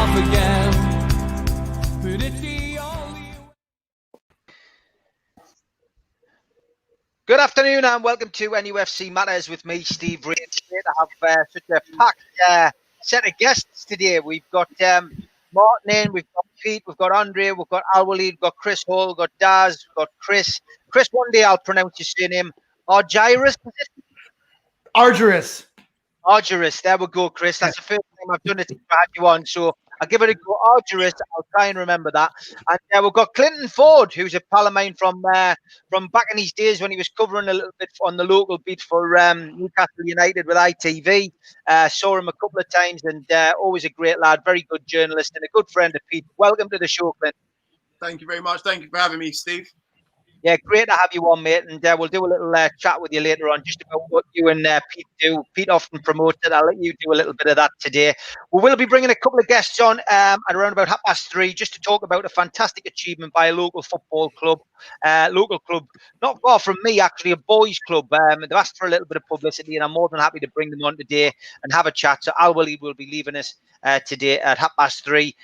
off again. But it's the only... Good afternoon and welcome to NUFC Matters with me, Steve Reid. Today I have such a packed set of guests today. We've got Martin in, we've got Pete, we've got Andre, we've got Al Walid, we've got Chris Hall, we've got Daz, we've got Chris. Chris, one day I'll pronounce your surname Argyrus. Argyrus. Argyrus, there we go, Chris. That's the first time I've done it since I had you on, so I'll give it a go. Argyrus, I'll try and remember that. And we've got Clinton Ford, who's a pal of mine from back in his days when he was covering a little bit on the local beat for Newcastle United with ITV. Saw him a couple of times and always a great lad, very good journalist and a good friend of Pete. Welcome to the show, Clinton. Thank you very much. Thank you for having me, Steve. Yeah, great to have you on, mate. And we'll do a little chat with you later on just about what you and Pete do. Pete often promotes it. I'll let you do a little bit of that today. We will be bringing a couple of guests on at around about 3:30 just to talk about a fantastic achievement by a local football club. Local club, not far from me, actually, a boys' club. They've asked for a little bit of publicity, and I'm more than happy to bring them on today and have a chat. So Al Walid will be leaving us today at 3:30,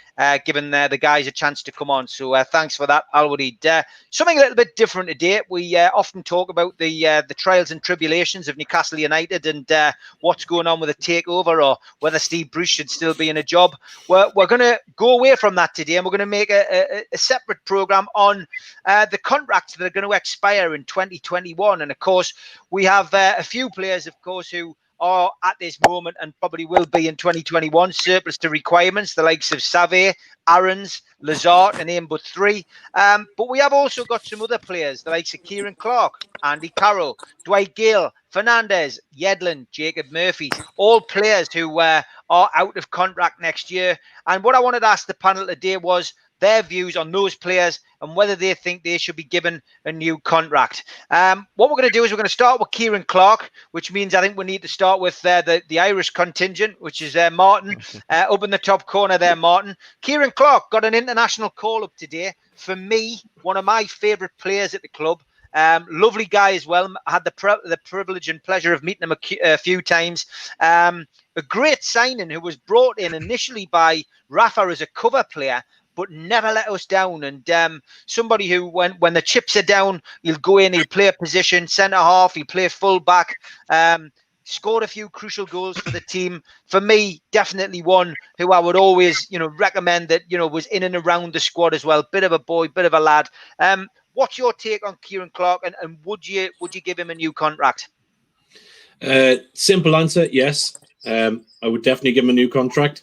giving the guys a chance to come on. So thanks for that, Al Walid. Something a little bit different today. We often talk about the trials and tribulations of Newcastle United and what's going on with the takeover or whether Steve Bruce should still be in a job. We're going to go away from that today, and we're going to make a separate programme on the contracts that are going to expire in 2021. And of course, we have a few players, of course, who are at this moment and probably will be in 2021 surplus to requirements, the likes of Save, Aarons, Lazard, to name but three. But we have also got some other players, the likes of Kieran Clark, Andy Caroll, Dwight Gayle, Fernandez, Yedlin, Jacob Murphy, all players who are out of contract next year. And what I wanted to ask the panel today was their views on those players and whether they think they should be given a new contract. What we're going to do is we're going to start with Kieran Clark, which means I think we need to start with the Irish contingent, which is Martin, up in the top corner there, Martin. Kieran Clark got an international call-up today. For me, one of my favourite players at the club. Lovely guy as well. I had the privilege and pleasure of meeting him a few times. A great signing who was brought in initially by Rafa as a cover player, but never let us down. And somebody who, when the chips are down, he'll go in, he'll play a position, centre half, he'll play full back. Scored a few crucial goals for the team. For me, definitely one who I would always, recommend that, was in and around the squad as well. Bit of a boy, bit of a lad. What's your take on Kieran Clark, and would you give him a new contract? Simple answer, yes. I would definitely give him a new contract.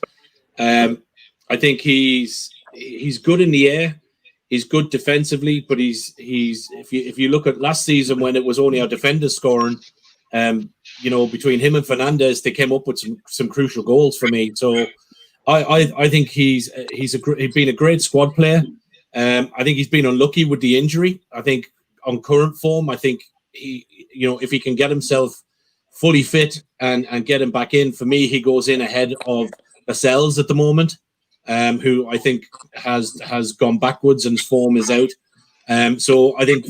I think he's good in the air. He's good defensively, but he's if you look at last season when it was only our defenders scoring, between him and Fernandez, they came up with some crucial goals for me. So I think he's been a great squad player. I think he's been unlucky with the injury. I think on current form, I think if he can get himself fully fit and get him back in, for me, he goes in ahead of Lascelles at the moment, who I think has gone backwards and his form is out. So I think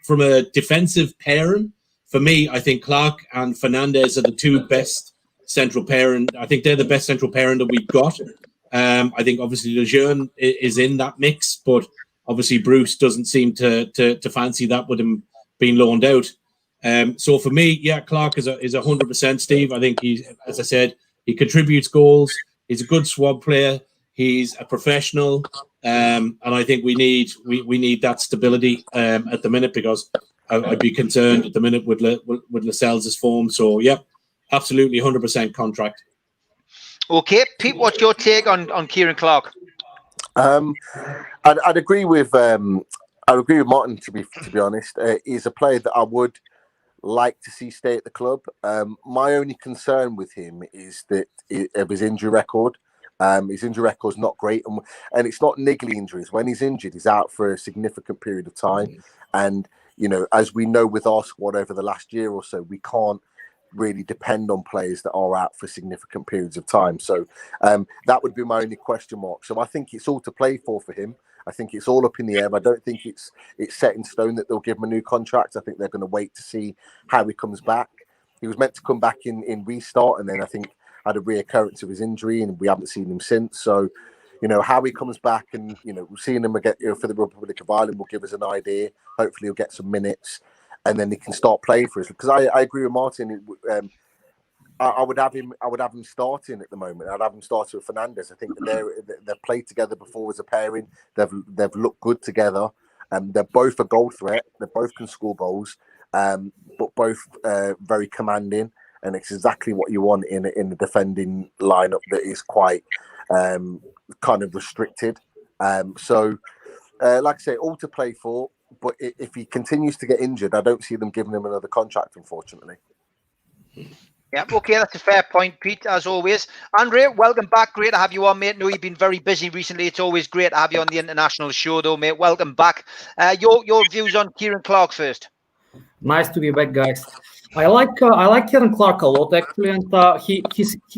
from a defensive pairing, for me, I think Clark and Fernandez are the two best central pairing. I think they're the best central pairing that we've got. I think obviously Lejeune is in that mix, but obviously Bruce doesn't seem to fancy that with him being loaned out. So for me, yeah, Clark is 100%, Steve. I think as I said, he contributes goals. He's a good squad player. He's a professional, and I think we need that stability at the minute, because I'd be concerned at the minute with Lascelles' form. So yeah, absolutely 100% contract. Okay, Pete, what's your take on Kieran Clark? I'd agree with Martin. To be honest, he's a player that I would like to see stay at the club. My only concern with him is that of his injury record. His injury record's not great, and it's not niggly injuries. When he's injured, he's out for a significant period of time. And as we know with our squad over the last year or so, we can't really depend on players that are out for significant periods of time. So that would be my only question mark. So I think it's all to play for him. I think it's all up in the air. I don't think it's set in stone that they'll give him a new contract. I think they're going to wait to see how he comes back. He was meant to come back in restart, and then I think had a reoccurrence of his injury, and we haven't seen him since. So, how he comes back, and seeing him again for the Republic of Ireland will give us an idea. Hopefully, he'll get some minutes, and then he can start playing for us. Because I agree with Martin. I would have him starting at the moment. I'd have him starting with Fernandez. I think they've played together before as a pairing. They've looked good together. They're both a goal threat. They both can score goals, but both very commanding. And it's exactly what you want in the defending lineup that is quite kind of restricted. So, like I say, all to play for. But if he continues to get injured, I don't see them giving him another contract, unfortunately. Yeah, okay, that's a fair point, Pete, as always. Andre, welcome back. Great to have you on, mate. I know you've been very busy recently. It's always great to have you on the international show, though, mate. Welcome back. Your views on Kieran Clark first. Nice to be back, guys. I like Kieran Clark a lot, actually, and he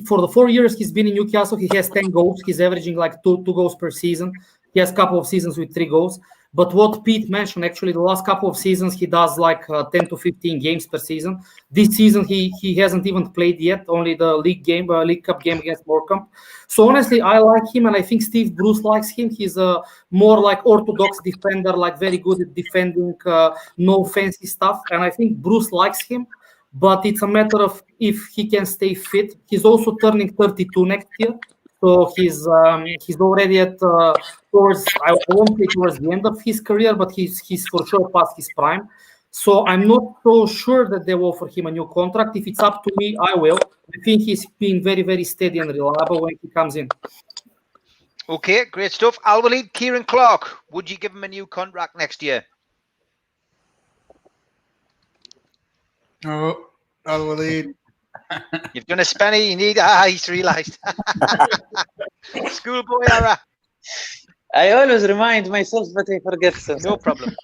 for the 4 years he's been in Newcastle, he has 10 goals. He's averaging like two goals per season. He has a couple of seasons with 3 goals. But what Pete mentioned, actually, the last couple of seasons, he does like 10 to 15 games per season. This season, he hasn't even played yet, only the League Cup game against Morecambe. So honestly, I like him, and I think Steve Bruce likes him. He's a more like orthodox defender, like very good at defending, no fancy stuff. And I think Bruce likes him, but it's a matter of if he can stay fit. He's also turning 32 next year. So he's already at towards I won't say towards the end of his career, but he's for sure past his prime. So I'm not so sure that they will offer him a new contract. If it's up to me, I will. I think he's been very, very steady and reliable when he comes in. Okay, great stuff. Al-Walid, Kieran Clark, would you give him a new contract next year? Oh, Al-Walid. You've done a spenny. You need. He's realised. Schoolboy era. I always remind myself, but I forget sometimes. No problem.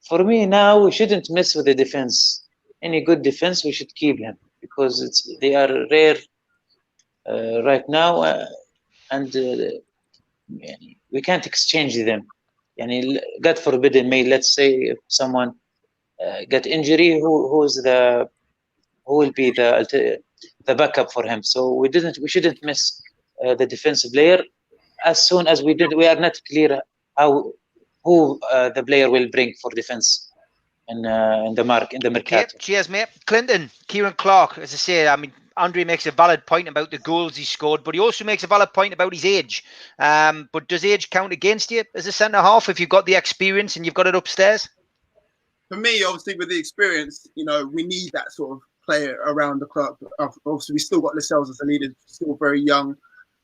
For me now, we shouldn't mess with the defense. Any good defense, we should keep him because they are rare right now, and we can't exchange them. Yani, God forbid, let's say if someone get injury, who will be the backup for him? So we shouldn't miss the defensive player. As soon as we are not clear who the player will bring for defense in the mercato. Okay, cheers, mate. Clinton, Kieran Clark, as I say, I mean, Andre makes a valid point about the goals he scored, but he also makes a valid point about his age. But does age count against you as a centre half if you've got the experience and you've got it upstairs? For me, obviously, with the experience, we need that sort of player around the club. Obviously, we still got Lascelles as a leader, still very young,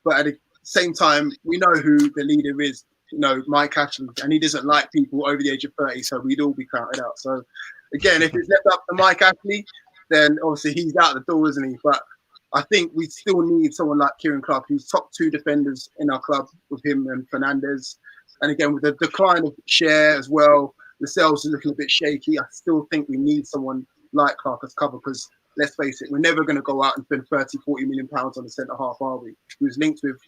but at the same time, we know who the leader is. Mike Ashley, and he doesn't like people over the age of 30, so we'd all be counted out. So, again, if it's left up to Mike Ashley, then obviously he's out the door, isn't he? But I think we still need someone like Kieran Clark, who's top 2 defenders in our club with him and Fernandez. And again, with the decline of Share as well, Lascelles is looking a bit shaky. I still think we need someone like Clark as cover because, let's face it, we're never going to go out and spend 30, 40 million pounds on the centre half, are we? He was linked with,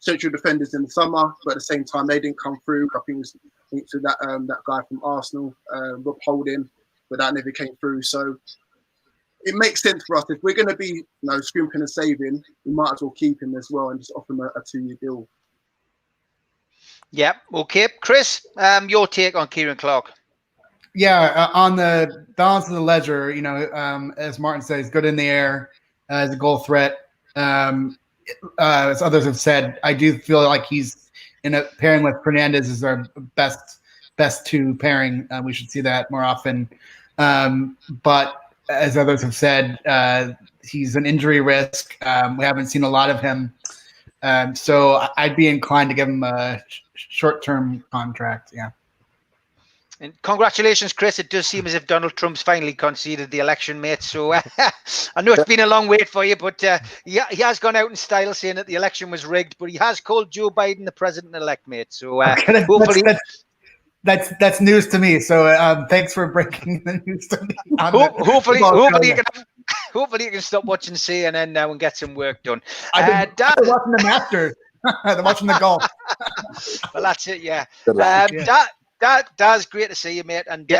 central defenders in the summer, but at the same time, they didn't come through. I think it was linked to that guy from Arsenal, Rob Holding, but that never came through. So it makes sense for us. If we're going to be scrimping and saving, we might as well keep him as well and just offer him a 2-year deal. Yeah, okay. Chris, your take on Kieran Clark? Yeah, on the balance of the ledger, as Martin says, good in the air as a goal threat. As others have said, I do feel like he's in a pairing with Fernandez is our best 2 pairing. We should see that more often. But as others have said, he's an injury risk. We haven't seen a lot of him. So I'd be inclined to give him a short-term contract. Yeah. And congratulations, Chris. It does seem as if Donald Trump's finally conceded the election, mate. So I know it's been a long wait for you, but he has gone out in style saying that the election was rigged, but he has called Joe Biden the president-elect, mate. So hopefully... That's news to me. So thanks for breaking the news to me. Hopefully you can stop watching CNN now and get some work done. They're watching the Masters. They're watching the golf. Well, that's it, yeah. That's great to see you, mate. And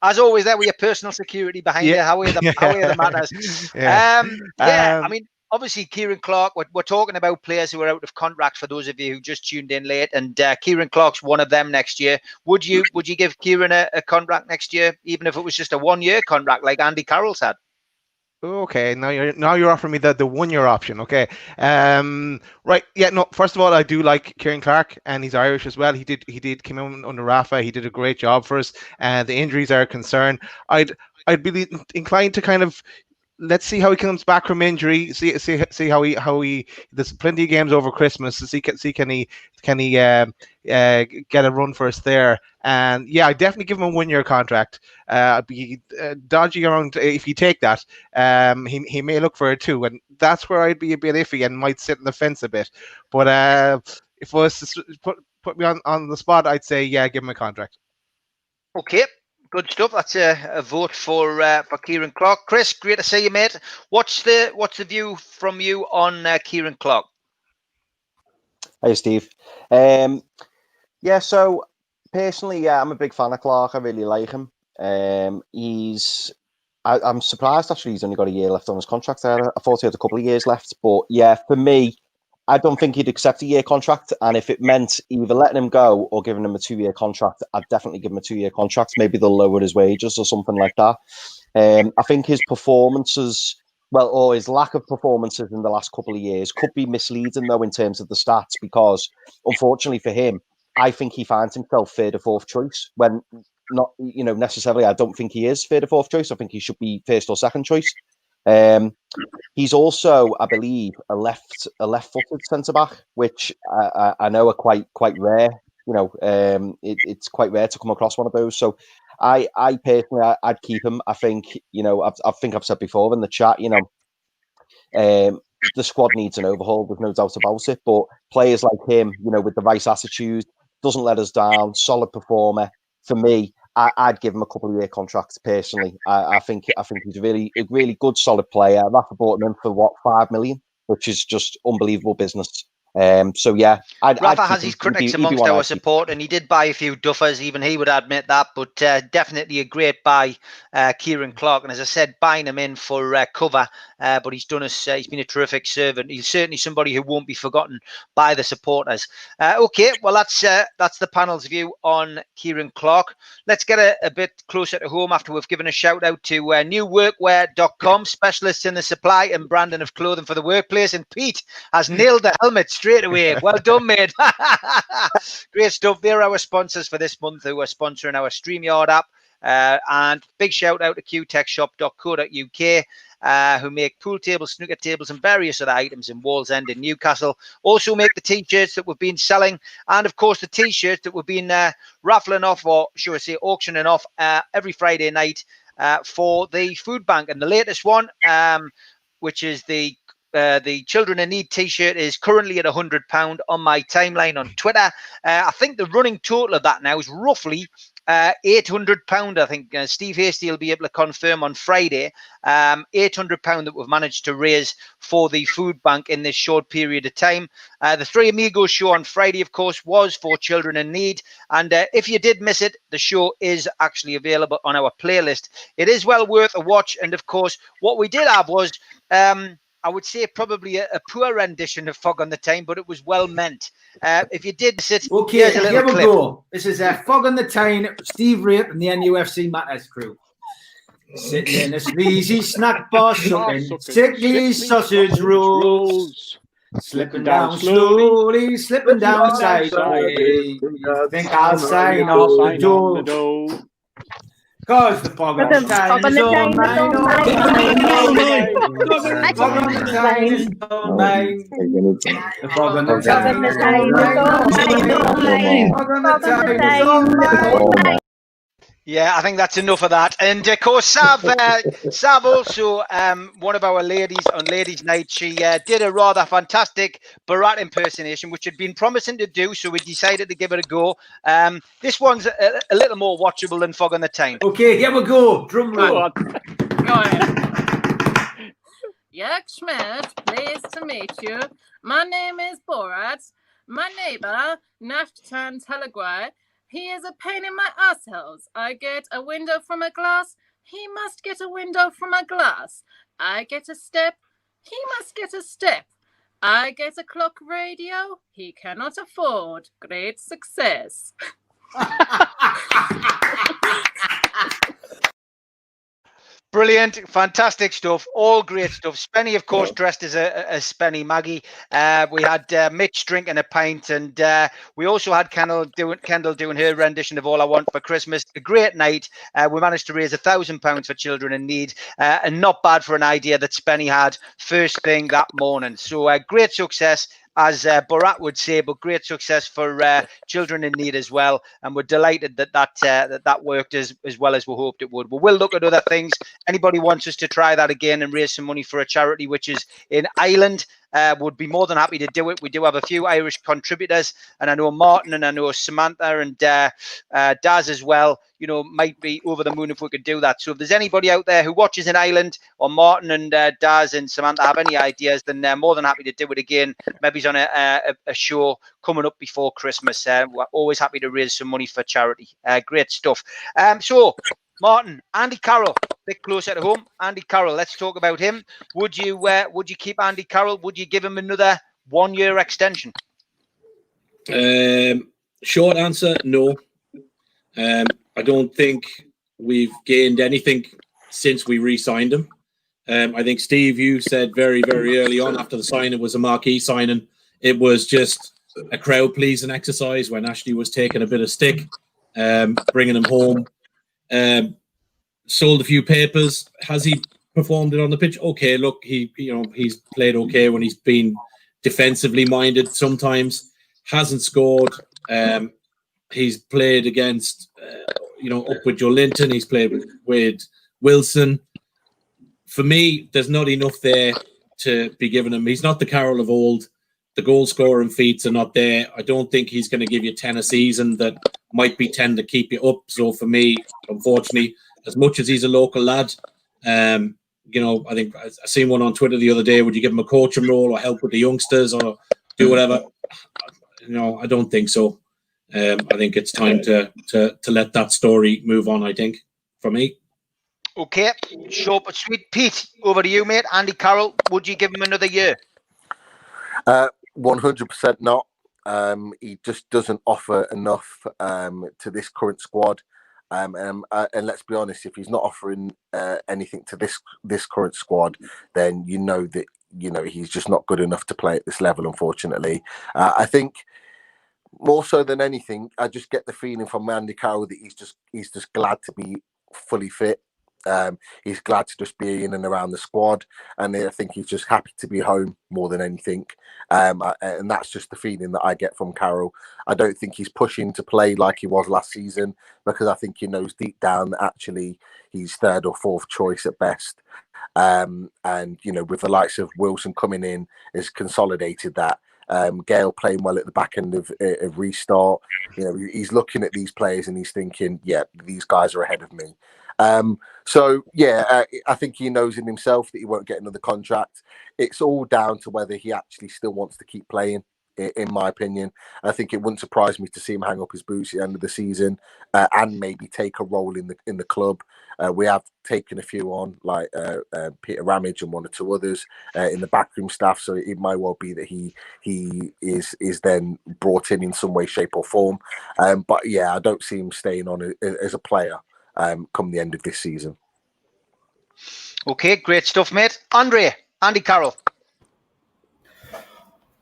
as always, there with your personal security behind you. How are the matters? I mean, obviously, Kieran Clark, we're talking about players who are out of contract for those of you who just tuned in late, and Kieran Clark's one of them next year. Would you give Kieran a contract next year, even if it was just a 1-year contract like Andy Carroll's had? Okay, now you're offering me the 1-year option. Okay, right, yeah, no. First of all, I do like Kieran Clark, and he's Irish as well. He came in under Rafa. He did a great job for us, and the injuries are a concern. I'd be inclined to kind of. Let's see how he comes back from injury. See how he. There's plenty of games over Christmas. See can he get a run for us there. And yeah, I definitely give him a 1-year contract. I'd be dodgy around if you take that. He may look for it too, and that's where I'd be a bit iffy and might sit on the fence a bit. But if it was to put me on the spot, I'd say yeah, give him a contract. Okay. Good stuff. That's a vote for Kieran Clark. Chris, great to see you, mate. What's the view from you on Kieran Clark? Hey, Steve. Yeah, so personally, yeah, I'm a big fan of Clark. I really like him. I'm surprised actually he's only got a year left on his contract there. I thought he had a couple of years left, but yeah, for me, I don't think he'd accept a year contract. And if it meant either letting him go or giving him a 2-year contract, I'd definitely give him a 2-year contract. Maybe they'll lower his wages or something like that. I think his performances, or his lack of performances in the last couple of years could be misleading though in terms of the stats, because unfortunately for him, I think he finds himself third or fourth choice when not, necessarily. I don't think he is third or fourth choice. I think he should be first or second choice. He's also, I believe, a left-footed centre back, which I know are quite rare. It's quite rare to come across one of those. So I personally, I'd keep him. I think, I think I've said before in the chat, the squad needs an overhaul. There's no doubt about it. But players like him, with the right attitude, doesn't let us down, solid performer. For me, I'd give him a couple of year contracts personally. I think he's a really good, solid player. Rafa bought him in for $5 million, which is just unbelievable business. So yeah, Rafa has his critics amongst our support, and he did buy a few duffers. Even he would admit that, but definitely a great buy, Kieran Clark. And as I said, buying him in for cover, but he's done us. He's been a terrific servant. He's certainly somebody who won't be forgotten by the supporters. Okay, well that's the panel's view on Kieran Clark. Let's get a bit closer to home after we've given a shout out to newworkwear.com, specialists in the supply and branding of clothing for the workplace. And Pete has nailed the helmet straight away. Well done, mate. Great stuff. They're our sponsors for this month, who are sponsoring our StreamYard app. And big shout out to qtechshop.co.uk, who make pool tables, snooker tables, and various other items in Wallsend in Newcastle. Also make the t-shirts that we've been selling, and of course the t-shirts that we've been raffling off, or should I say auctioning off, every Friday night for the food bank. And the latest one, which is the Children in Need t-shirt, is currently at £100 on my timeline on Twitter. I think the running total of that now is roughly £800. I think Steve Hasty will be able to confirm on Friday. £800 that we've managed to raise for the food bank in this short period of time. The Three Amigos show on Friday, of course, was for Children in Need. And if you did miss it, the show is actually available on our playlist. It is well worth a watch. And of course, what we did have was, I would say, probably a poor rendition of Fog on the Tyne, but it was well meant. If you did miss it, okay, here's a here little we clip. go. This is Fog on the Tyne, Steve Wright and the NUFC Matters crew. Sitting in a sleazy snack bar, sucking sickly sausage rolls. Slipping down slowly, slipping down sideways. Think I'll sign off the door. Cause the Fog on the Tyne is all mine. The Fog on the Tyne is all mine. The Fog on the Tyne is all mine. The Fog on the Tyne is all mine. Yeah, I think that's enough of that. And of course, Sav also, one of our ladies on Ladies' Night, she did a rather fantastic Barat impersonation, which had been promising to do, so we decided to give it a go. This one's a little more watchable than Fog on the Tyne. Okay, here we go. Drum roll. Go ahead. Yak Schmidt, pleased to meet you. My name is Borat. My neighbor, Naftan Teleguay. He is a pain in my assholes. I get a window from a glass. He must get a window from a glass. I get a step. He must get a step. I get a clock radio. He cannot afford. Great success. Brilliant, fantastic stuff, all great stuff. Spenny, of course, dressed as Spenny Maggie. We had Mitch drinking a pint, and we also had Kendall doing her rendition of All I Want for Christmas. A great night. We managed to raise £1,000 for children in need, and not bad for an idea that Spenny had first thing that morning. So great success, as Borat would say, but great success for children in need as well. And we're delighted that worked as well as we hoped it would. We will look at other things. Anybody wants us to try that again and raise some money for a charity which is in Ireland, would be more than happy to do it. We do have a few Irish contributors, and I know Martin and I know Samantha and Daz as well, you know, might be over the moon if we could do that. So if there's anybody out there who watches in Ireland, or Martin and Daz and Samantha have any ideas, then they're more than happy to do it again. Maybe it's on a show coming up before Christmas. We're always happy to raise some money for charity. Great stuff. So Martin, Andy Caroll, a bit closer to home. Andy Caroll, let's talk about him. Would you keep Andy Caroll? Would you give him another 1 year extension? Short answer, no. I don't think we've gained anything since we re-signed him. I think, Steve, you said very, very early on after the signing, it was a marquee signing. It was just a crowd-pleasing exercise when Ashley was taking a bit of stick, bringing him home. Sold a few papers. Has he performed it on the pitch? Okay, look, he's played okay when he's been defensively minded sometimes. Hasn't scored. He's played against, up with Joe Linton. He's played with Wilson. For me, there's not enough there to be given him. He's not the Caroll of old. The goal scoring feats are not there. I don't think he's going to give you 10 a season that might be 10 to keep you up. So for me, unfortunately, as much as he's a local lad, I think I seen one on Twitter the other day. Would you give him a coaching role or help with the youngsters or do whatever? I don't think so. I think it's time to let that story move on, I think, for me. Okay, short but sweet. Pete, over to you, mate. Andy Caroll, would you give him another year? 100% not. He just doesn't offer enough to this current squad. And let's be honest, if he's not offering anything to this current squad, then you know that he's just not good enough to play at this level, unfortunately. I think more so than anything, I just get the feeling from Andy Caroll that he's just glad to be fully fit. He's glad to just be in and around the squad, and I think he's just happy to be home more than anything. And that's just the feeling that I get from Caroll. I don't think he's pushing to play like he was last season, because I think he knows deep down that actually he's third or fourth choice at best. And with the likes of Wilson coming in, has consolidated that. Gayle playing well at the back end of restart. He's looking at these players and he's thinking, yeah, these guys are ahead of me. I think he knows in himself that he won't get another contract. It's all down to whether he actually still wants to keep playing, in my opinion. I think it wouldn't surprise me to see him hang up his boots at the end of the season and maybe take a role in the club. We have taken a few on, like Peter Ramage and one or two others in the backroom staff. So it might well be that he is then brought in some way, shape, or form. But yeah, I don't see him staying on as a player come the end of this season. Okay, great stuff, mate. Andy Caroll.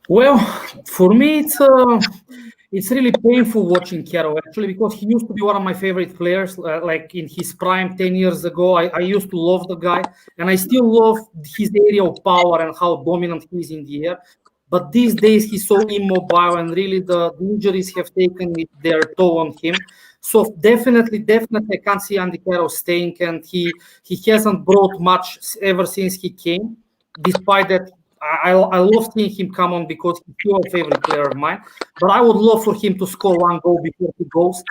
Well, for me, it's really painful watching Caroll, actually, because he used to be one of my favorite players. Like in his prime 10 years ago, I used to love the guy, and I still love his area of power and how dominant he is in the air. But these days, he's so immobile, and really the injuries have taken their toll on him. So definitely, I can't see Andy Caroll staying, and he hasn't brought much ever since he came. Despite that, I love seeing him come on because he's still a favorite player of mine. But I would love for him to score one goal before he goes.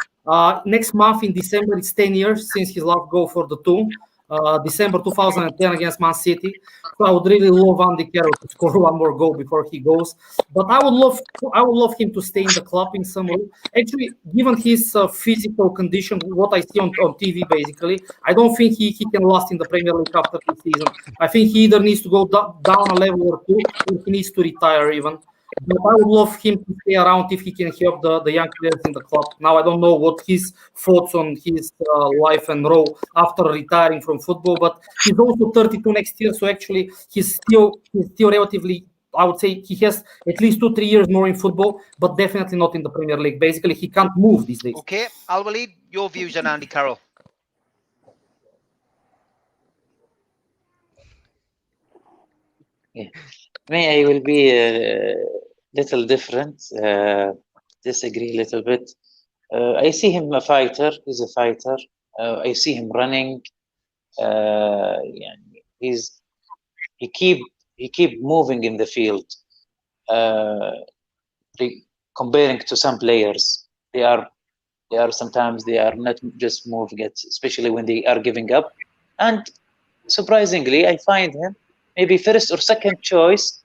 Next month in December, it's 10 years since his last goal for the Toon. December 2010 against Man City. So I would really love Andy Carroll to score one more goal before he goes. But I would love him to stay in the club in some way. Actually, given his physical condition, what I see on TV, basically, I don't think he can last in the Premier League after this season. I think he either needs to go down a level or two, or he needs to retire even. But I would love him to stay around if he can help the young players in the club. Now, I don't know what his thoughts on his life and role after retiring from football, but he's also 32 next year, so actually he's still relatively, I would say he has at least 2-3 years more in football, but definitely not in the Premier League. Basically, he can't move these days. Okay, Al-Walid, your views on Andy Carroll? Yeah. Me, I will be a little different. Disagree a little bit. I see him a fighter. He's a fighter. I see him running. He keep moving in the field. Comparing to some players, they are sometimes they are not just moving it, especially when they are giving up. And surprisingly, I find him maybe first or second choice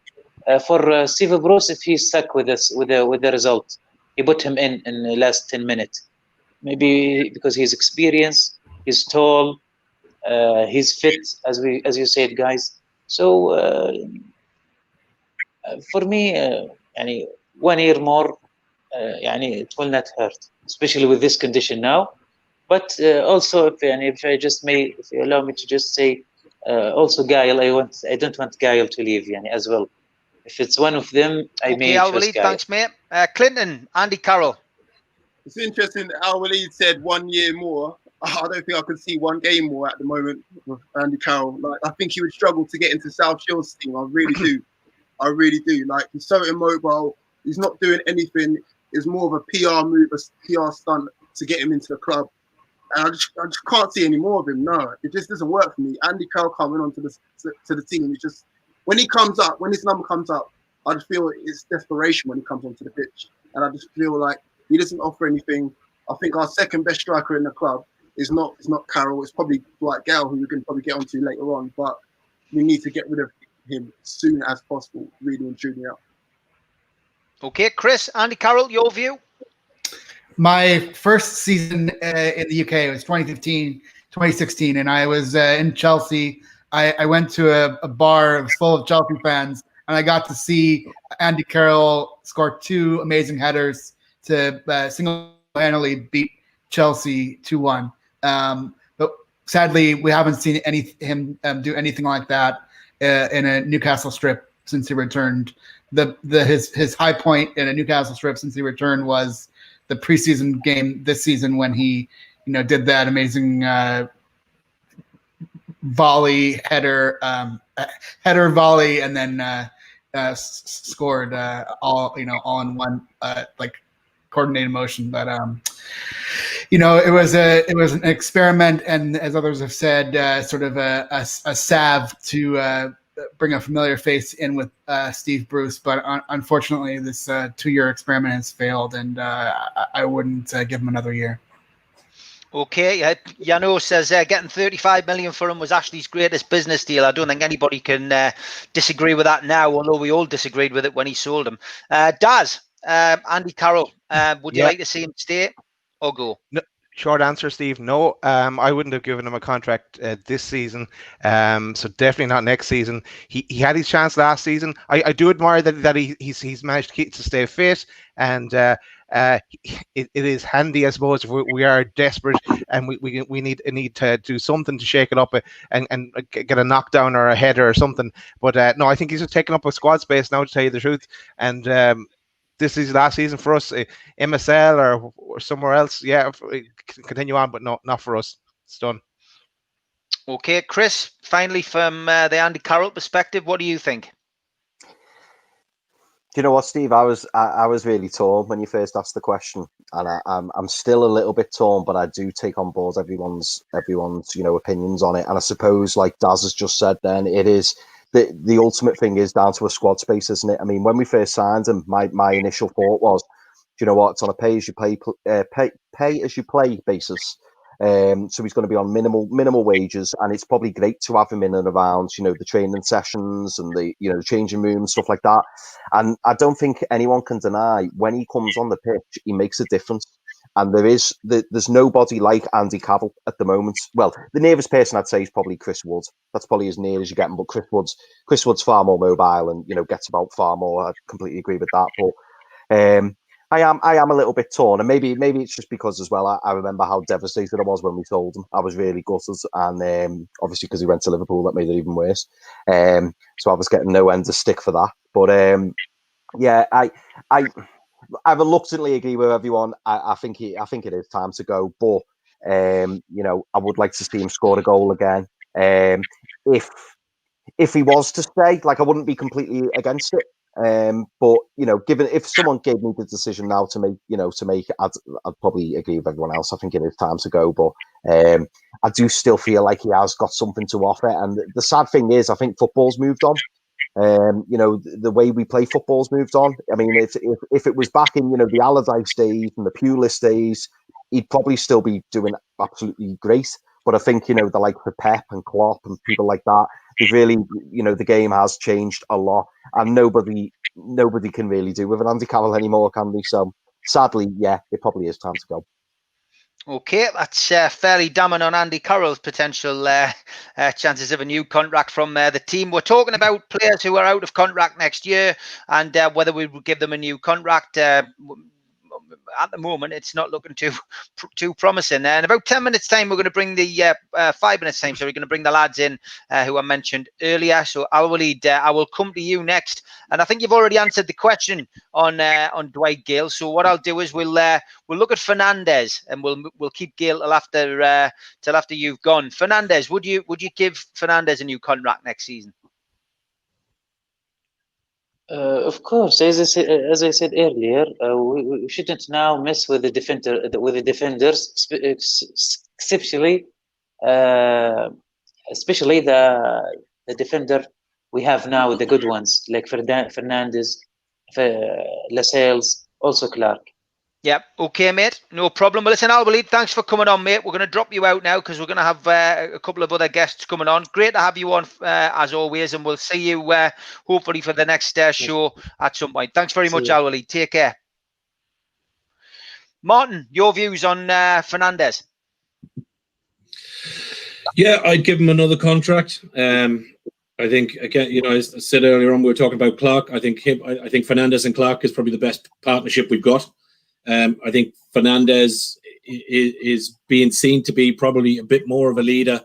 for Steve Bruce if he's stuck with us with the result. He put him in the last 10 minutes, maybe because he's experienced, he's tall, he's fit, as you said, guys. So for me, 1 year more, it will not hurt, especially with this condition now. But also, if you allow me to just say, also Gayle, I don't want Gayle to leave, as well. If it's one of them, I may choose Gayle. Thanks, mate. Clinton, Andy Carroll. It's interesting that Al-Walid said 1 year more. I don't think I could see one game more at the moment with Andy Carroll. I think he would struggle to get into South Shield's team. I really do. I really do. He's so immobile. He's not doing anything. It's more of a PR move, a PR stunt to get him into the club. And I just can't see any more of him. No, it just doesn't work for me. Andy Carroll coming onto the team, it's just when he comes up, when his number comes up, I just feel it's desperation when he comes onto the pitch, and I just feel like he doesn't offer anything. I think our second best striker in the club is not Caroll. It's probably Dwight Gayle, who we can probably get onto later on. But we need to get rid of him as soon as possible, really and truly out. Okay, Chris, Andy Carroll, your view? My first season in the UK was 2015, 2016, and I was in Chelsea. I went to a bar, it was full of Chelsea fans, and I got to see Andy Carroll score 2 amazing headers to single-handedly beat Chelsea 2-1. But sadly, we haven't seen him do anything like that in a Newcastle strip since he returned. His high point in a Newcastle strip since he returned was the preseason game this season when he, did that amazing volley header volley and then scored all in one coordinated motion. But it was an experiment, and as others have said, sort of a salve to bring a familiar face in with Steve Bruce, but unfortunately this 2-year experiment has failed, and I wouldn't give him another year. Okay, Yano says getting 35 million for him was Ashley's greatest business deal. I don't think anybody can disagree with that now, although we all disagreed with it when he sold him. Daz, Andy Carroll, would you like to see him stay or go? No. Short answer, Steve. No, I wouldn't have given him a contract this season. So definitely not next season. He had his chance last season. I do admire that he's managed to stay fit, and it is handy, I suppose, if we are desperate and we need to do something to shake it up and get a knockdown or a header or something. But no, I think he's just taking up a squad space now, to tell you the truth. And this is last season for us, MSL or somewhere else. Yeah, continue on, but no, not for us. It's done. Okay, Chris, finally from the Andy Carroll perspective, what do you think? Do you know what, Steve? I was really torn when you first asked the question, and I'm still a little bit torn, but I do take on board everyone's opinions on it. And I suppose, like Daz has just said, then it is. The ultimate thing is down to a squad space, isn't it? I mean, when we first signed him, my initial thought was, do you know what? It's on a pay as you play basis. So he's going to be on minimal wages, and it's probably great to have him in and around, the training sessions and the changing rooms, stuff like that. And I don't think anyone can deny when he comes on the pitch, he makes a difference. And there's nobody like Andy Caroll at the moment. Well, the nearest person I'd say is probably Chris Wood. That's probably as near as you get him. But Chris Wood's far more mobile and gets about far more. I completely agree with that. But I am a little bit torn, and maybe it's just because as well. I remember how devastated I was when we sold him. I was really gutted, and obviously because he went to Liverpool, that made it even worse. So I was getting no end of stick for that. But yeah, I reluctantly agree with everyone. I think it is time to go, but I would like to see him score a goal again. If he was to stay, I wouldn't be completely against it. But given if someone gave me the decision now to make, I'd probably agree with everyone else. I think it is time to go, but I do still feel like he has got something to offer. And the sad thing is, I think football's moved on. The way we play football's moved on. I mean, if it was back in the Allardyce days and the Pulis days, he'd probably still be doing absolutely great. But I think the likes of Pep and Klopp and people like that, they've really the game has changed a lot, and nobody can really do with an Andy Carroll anymore, can they? So sadly, yeah, it probably is time to go. Okay, that's fairly damning on Andy Carroll's potential chances of a new contract from the team. We're talking about players who are out of contract next year and whether we would give them a new contract. At the moment, it's not looking too promising. In about 10 minutes' time, we're going to bring the 5 minutes' time. So we're going to bring the lads in who I mentioned earlier. So I will come to you next, and I think you've already answered the question on Dwight Gayle. So what I'll do is we'll look at Fernandez, and we'll keep Gayle till after you've gone. Fernandez, would you give Fernandez a new contract next season? Of course, as I said earlier, we shouldn't now mess with the defenders, especially the defender we have now, the good ones like Fernandez, Lascelles, also Clark. Yep. Okay, mate. No problem. Well, listen, Albert, thanks for coming on, mate. We're going to drop you out now because we're going to have a couple of other guests coming on. Great to have you on, as always, and we'll see you hopefully for the next show at some point. Thanks very much, Albert. Take care. Martin, your views on Fernandez? Yeah, I'd give him another contract. I think, again, as I said earlier on, we were talking about Clark. I think Fernandez and Clark is probably the best partnership we've got. I think Fernandez is being seen to be probably a bit more of a leader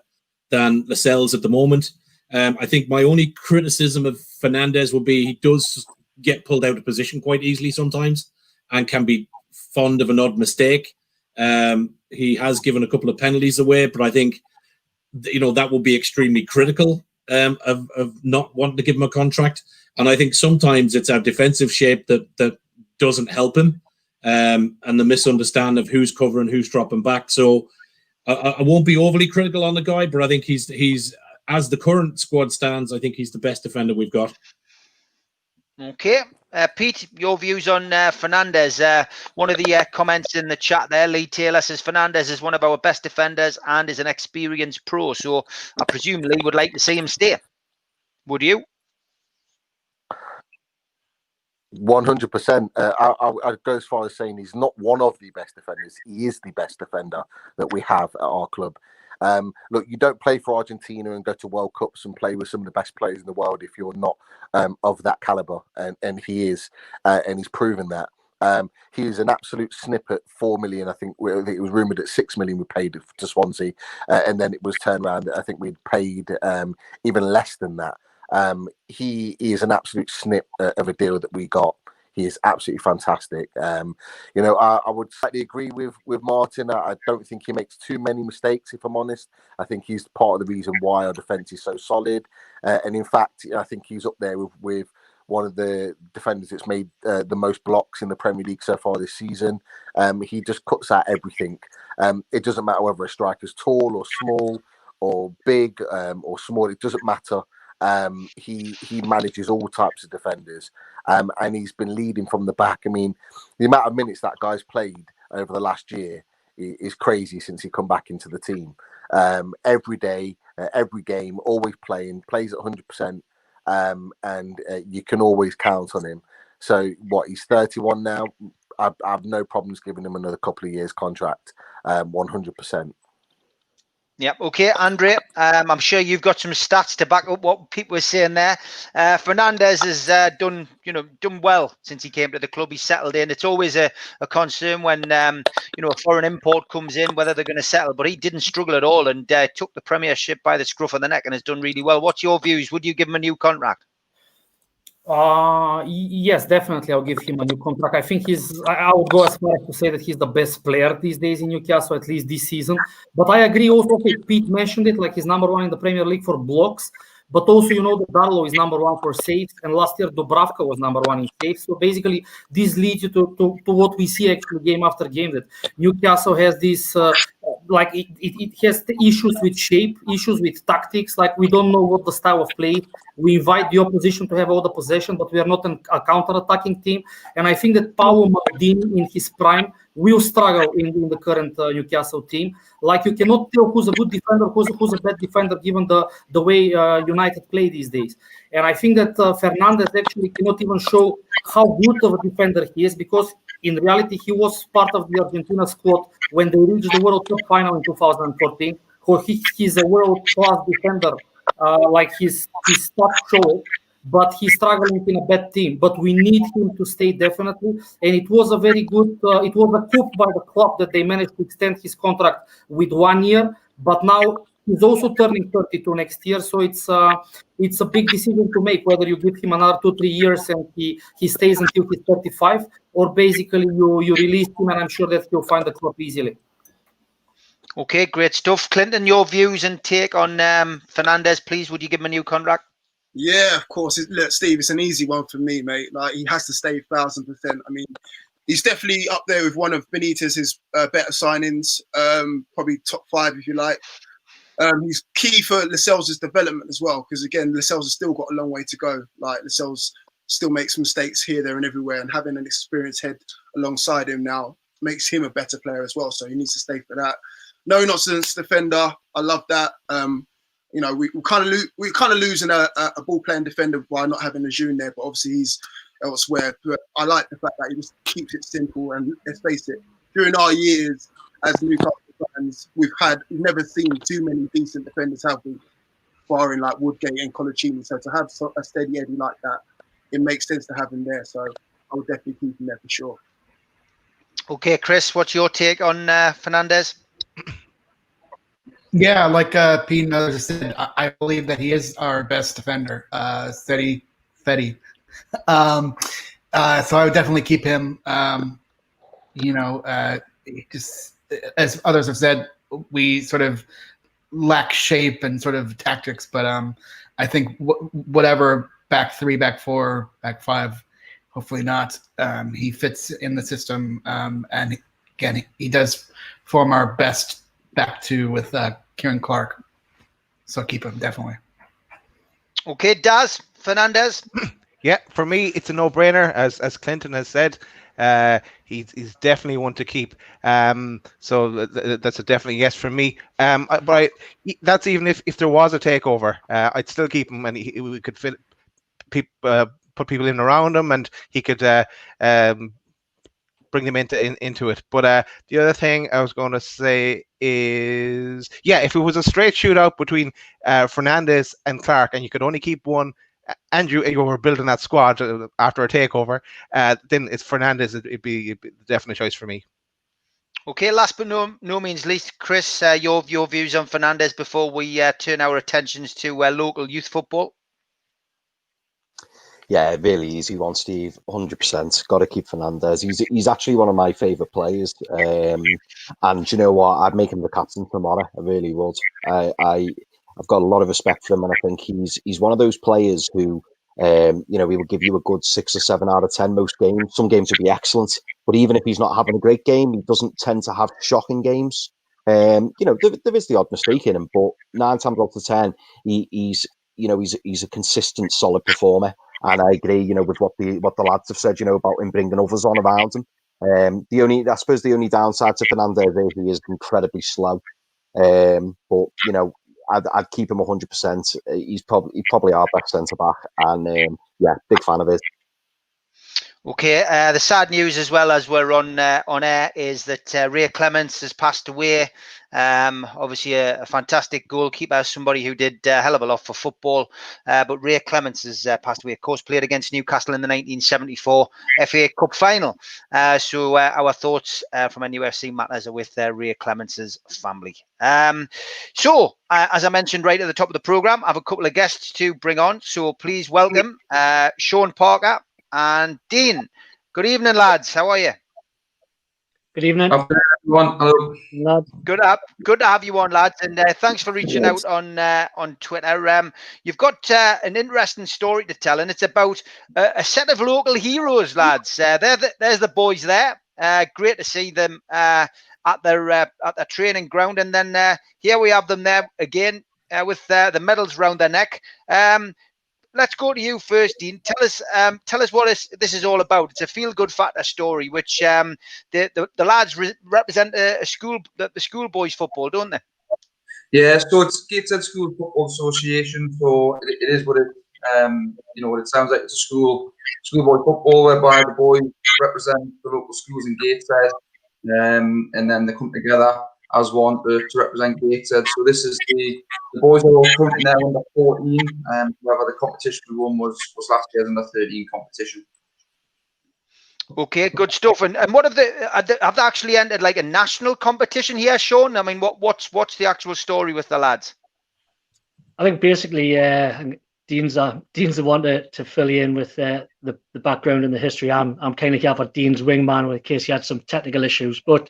than Lascelles at the moment. I think my only criticism of Fernandez would be he does get pulled out of position quite easily sometimes and can be fond of an odd mistake. He has given a couple of penalties away, but I think that will be extremely critical of not wanting to give him a contract. And I think sometimes it's our defensive shape that doesn't help him. And the misunderstanding of who's covering, who's dropping back. So I won't be overly critical on the guy, but I think he's as the current squad stands, I think he's the best defender we've got. Okay. Pete, your views on Fernandez. One of the comments in the chat there, Lee Taylor says Fernandez is one of our best defenders and is an experienced pro. So I presume Lee would like to see him stay. Would you? 100%. I'd go as far as saying he's not one of the best defenders. He is the best defender that we have at our club. Look, you don't play for Argentina and go to World Cups and play with some of the best players in the world if you're not of that caliber, and he is, and he's proven that. He is an absolute snip at 4 million. I think it was rumoured at 6 million we paid to Swansea, and then it was turned around. I think we'd paid even less than that. He is an absolute snip of a deal that we got. He is absolutely fantastic. I would slightly agree with Martin. I don't think he makes too many mistakes, if I'm honest. I think he's part of the reason why our defence is so solid. And in fact, I think he's up there with one of the defenders that's made the most blocks in the Premier League so far this season. He just cuts out everything. It doesn't matter whether a striker's tall or small or big or small. It doesn't matter. He manages all types of defenders, and he's been leading from the back. I mean, the amount of minutes that guy's played over the last year is crazy since he come back into the team. Every day, every game, always playing, plays at 100%, and you can always count on him. So he's 31 now. I have no problems giving him another couple of years contract, 100%. Yep. Okay, Andre. I'm sure you've got some stats to back up what people were saying there. Fernandez has done well since he came to the club. He's settled in. It's always a concern when a foreign import comes in whether they're going to settle. But he didn't struggle at all and took the Premiership by the scruff of the neck and has done really well. What's your views? Would you give him a new contract? Yes, definitely. I'll give him a new contract. I think I would go as far as to say that he's the best player these days in Newcastle, at least this season. But I agree also, okay, Pete mentioned it, like he's number one in the Premier League for blocks. But also, that Darlow is number one for saves. And last year, Dubravka was number one in saves. So basically, this leads you to what we see actually game after game, that Newcastle has this, it has the issues with shape, issues with tactics. Like we don't know what the style of play. We invite the opposition to have all the possession, but we are not a counter-attacking team. And I think that Paulo Maldini in his prime will struggle in the current Newcastle team. Like you cannot tell who's a good defender, who's a bad defender, given the way United play these days. And I think that Fernandez actually cannot even show how good of a defender he is, because in reality he was part of the Argentina squad when they reached the World Cup final in 2014. He's a world-class defender. Like his stats show, but he's struggling in a bad team. But we need him to stay definitely. And it was a very good, it was a coup by the club that they managed to extend his contract with 1 year. But now he's also turning 32 next year, so it's a big decision to make whether you give him another 2-3 years and he stays until he's 35, or basically you release him, and I'm sure that he'll find the club easily. Okay, great stuff. Clinton, your views and take on Fernandez, please. Would you give him a new contract? Yeah, of course. Look, Steve, it's an easy one for me, mate. Like, he has to stay 1,000%. I mean, he's definitely up there with one of Benitez's better signings, probably top 5 if you like. He's key for Lascelles' development as well, because again, Lascelles has still got a long way to go. Like, Lascelles still makes mistakes here, there, and everywhere, and having an experienced head alongside him now makes him a better player as well. So he needs to stay for that. No nonsense defender. I love that. We're kind of losing a ball playing defender by not having a June there, but obviously he's elsewhere. But I like the fact that he just keeps it simple. And let's face it, during our years as Newcastle fans, we've never seen too many decent defenders, have we? Barring like Woodgate and Colaccini. So to have a steady Eddie like that, it makes sense to have him there. So I would definitely keep him there for sure. Okay, Chris, what's your take on Fernandez? Yeah, like Pete and others said, I believe that he is our best defender, steady. So I would definitely keep him. Just as others have said, we sort of lack shape and sort of tactics, but I think whatever back 3, back 4, back 5, hopefully not. He fits in the system, and again, he does form our best back 2 with Kieran Clark. So keep him, definitely. Okay, Daz, Fernandez. Yeah, for me, it's a no-brainer, as Clinton has said. He's definitely one to keep. So that's a definitely yes for me. But that's even if there was a takeover, I'd still keep him, and we could fit put people in around him, and he could bring them into it. But the other thing I was going to say is, yeah, if it was a straight shootout between Fernandez and Clark, and you could only keep one, and you were building that squad after a takeover, then it's Fernandez. It'd be a definite choice for me. Okay, last but no means least, Chris, your views on Fernandez before we turn our attentions to local youth football. Yeah, really easy one, Steve. 100%. Got to keep Fernandez. He's actually one of my favourite players. And you know what? I'd make him the captain tomorrow. I really would. I've got a lot of respect for him, and I think he's one of those players who, he will give you a good 6 or 7 out of 10 most games. Some games would be excellent, but even if he's not having a great game, he doesn't tend to have shocking games. There is the odd mistake in him, but 9 times out of 10, he's a consistent, solid performer. And I agree, with what the lads have said, about him bringing others on around him. I suppose the only downside to Fernandez is he is incredibly slow. But you know, I'd keep him 100%. He's probably our best centre back, and yeah, big fan of his. Okay, the sad news as well as we're on air is that Ray Clements has passed away. Obviously a fantastic goalkeeper, somebody who did a hell of a lot for football. But Ray Clements has passed away. Of course, played against Newcastle in the 1974 FA Cup final. So our thoughts from NUFC Matters are with Ray Clements' family. So, as I mentioned right at the top of the programme, I have a couple of guests to bring on. So please welcome Sean Parker and Dean. Good evening, lads. How are you? Good evening. Afternoon, everyone. Hello. Good to have you on, lads, and thanks for reaching out on Twitter. You've got an interesting story to tell, and it's about a set of local heroes, lads. There's the boys there. Great to see them at their training ground, and then here we have them there again with the medals round their neck. Let's go to you first, Dean. Tell us what this is all about. It's a feel-good factor story, which the lads represent the schoolboys football, don't they? Yeah, so it's Gateshead School Football Association. So it is what it what it sounds like. It's a schoolboy football whereby the boys represent the local schools in Gateshead, and then they come together as one to represent Gateshead. So this is the boys are all currently now under 14. However, the competition we won was last year's under 13 competition. Okay, good stuff. And what have they actually entered like a national competition here, Sean? I mean, what's the actual story with the lads? I think basically, Dean's the one to fill you in with the background and the history. I'm kind of here for Dean's wingman in case he had some technical issues, but.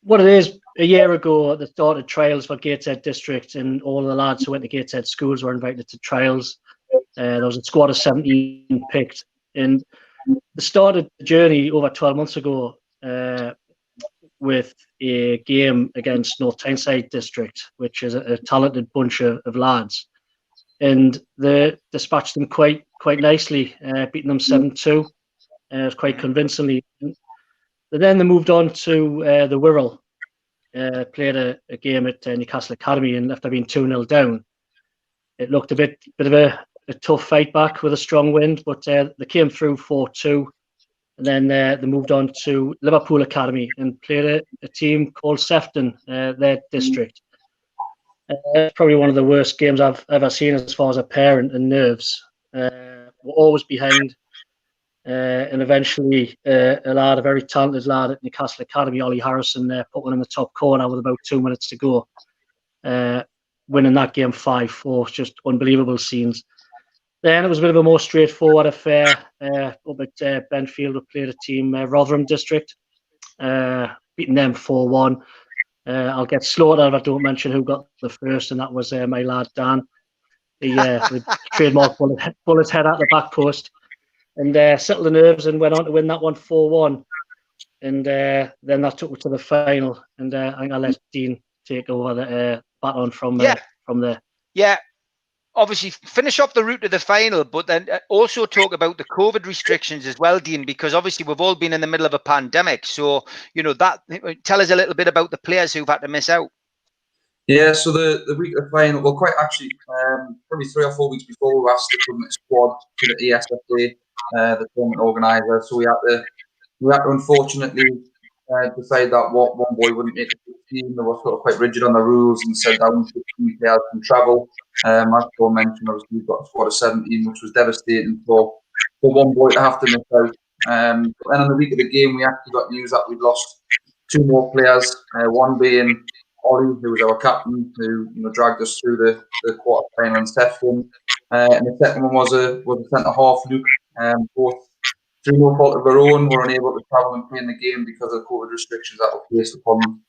What it is, a year ago, they started trials for Gateshead District, and all the lads who went to Gateshead schools were invited to trials. There was a squad of 17 picked, and they started the journey over 12 months ago with a game against North Tyneside District, which is a talented bunch of lads. And they dispatched them quite nicely, beating them 7-2, quite convincingly. Then they moved on to the Wirral, played a game at Newcastle Academy, and after being 2-0 down, it looked a bit of a tough fight back with a strong wind, but they came through 4-2, and then they moved on to Liverpool Academy and played a team called Sefton, their district. It's probably one of the worst games I've ever seen as far as a parent and nerves. We're always behind. And eventually, a very talented lad at Newcastle Academy, Ollie Harrison, put one in the top corner with about 2 minutes to go, winning that game 5-4. Just unbelievable scenes. Then it was a bit of a more straightforward affair up at Benfield. We played a team, Rotherham District, beating them 4-1. I'll get slaughtered if I don't mention who got the first, and that was my lad Dan. The trademark bullet head at the back post. And settled the nerves and went on to win that one 4-1. And then that took me to the final. And I think I'll let Dean take over the baton from there. Yeah, obviously finish off the route to the final, but then also talk about the COVID restrictions as well, Dean, because obviously we've all been in the middle of a pandemic. So, tell us a little bit about the players who've had to miss out. Yeah, so the week of the final, well, quite actually, probably 3 or 4 weeks before, we were asked to come to squad to the ESFA, the tournament organiser. So we had to unfortunately decide that one boy wouldn't make the team. They were sort of quite rigid on the rules and said that only 15 players can travel. As Paul mentioned, obviously we've got a squad of 17, which was devastating for one boy to have to miss out. But then on the week of the game, we actually got news that we'd lost 2 more players. One being Ollie, who was our captain, who dragged us through the quarter final and Sefton. And the second one was a centre half, Luke. Both through no fault of their own were unable to travel and play in the game because of the COVID restrictions that were placed upon them.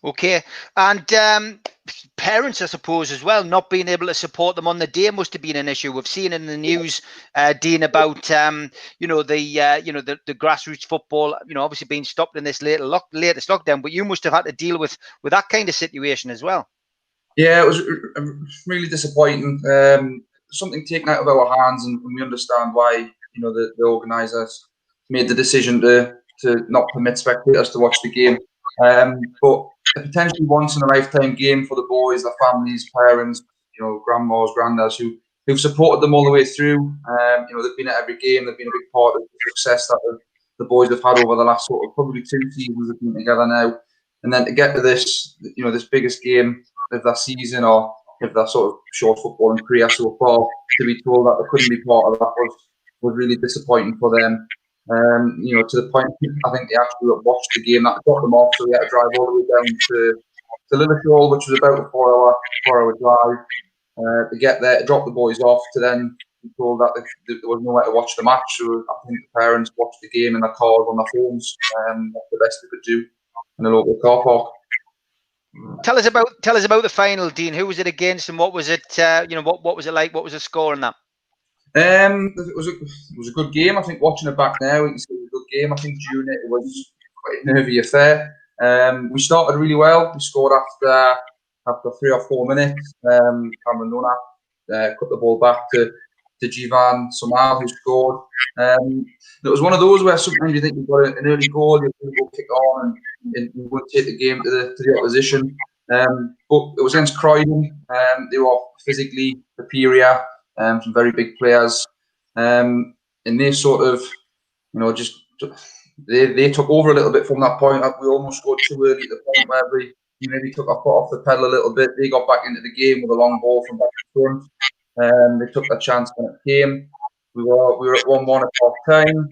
Okay, and parents, I suppose, as well, not being able to support them on the day must have been an issue. We've seen in the news, Dean, about the grassroots football, obviously being stopped in this latest lockdown. But you must have had to deal with that kind of situation as well. Yeah, it was really disappointing. Something taken out of our hands, and we understand why. The organisers made the decision to not permit spectators to watch the game. But a potentially once in a lifetime game for the boys, their families, parents, grandmas, granddads who've supported them all the way through. They've been at every game. They've been a big part of the success that the boys have had over the last sort of probably 2 seasons they've been together now. And then to get to this, this biggest game of their season or of their sort of short footballing career so far, to be told that they couldn't be part of that was really disappointing for them. To the point, I think they actually watched the game that got them off, so they had to drive all the way down to Liverpool, which was about a 4-hour drive to get there, to drop the boys off, to then be told that there was nowhere to watch the match. So I think the parents watched the game in their cars on their phones. That's the best they could do in a local car park. Tell us about the final, Dean. Who was it against, and what was it? What was it like? What was the score in that? It was a good game. I think watching it back now, we can see it was a good game. I think during it was quite a nervy affair. We started really well. We scored after 3 or 4 minutes. Cameron Nona cut the ball back to Jivan Somal, who scored. It was one of those where sometimes you think you've got an early goal, you're going to go kick on and you would take the game to the opposition. But it was against Croydon. They were physically superior. Some very big players, and they sort of, they took over a little bit from that point. We almost scored too early at the point where we maybe took our foot off the pedal a little bit. They got back into the game with a long ball from back to front. They took their chance when it came. We were at 1-1 at half time.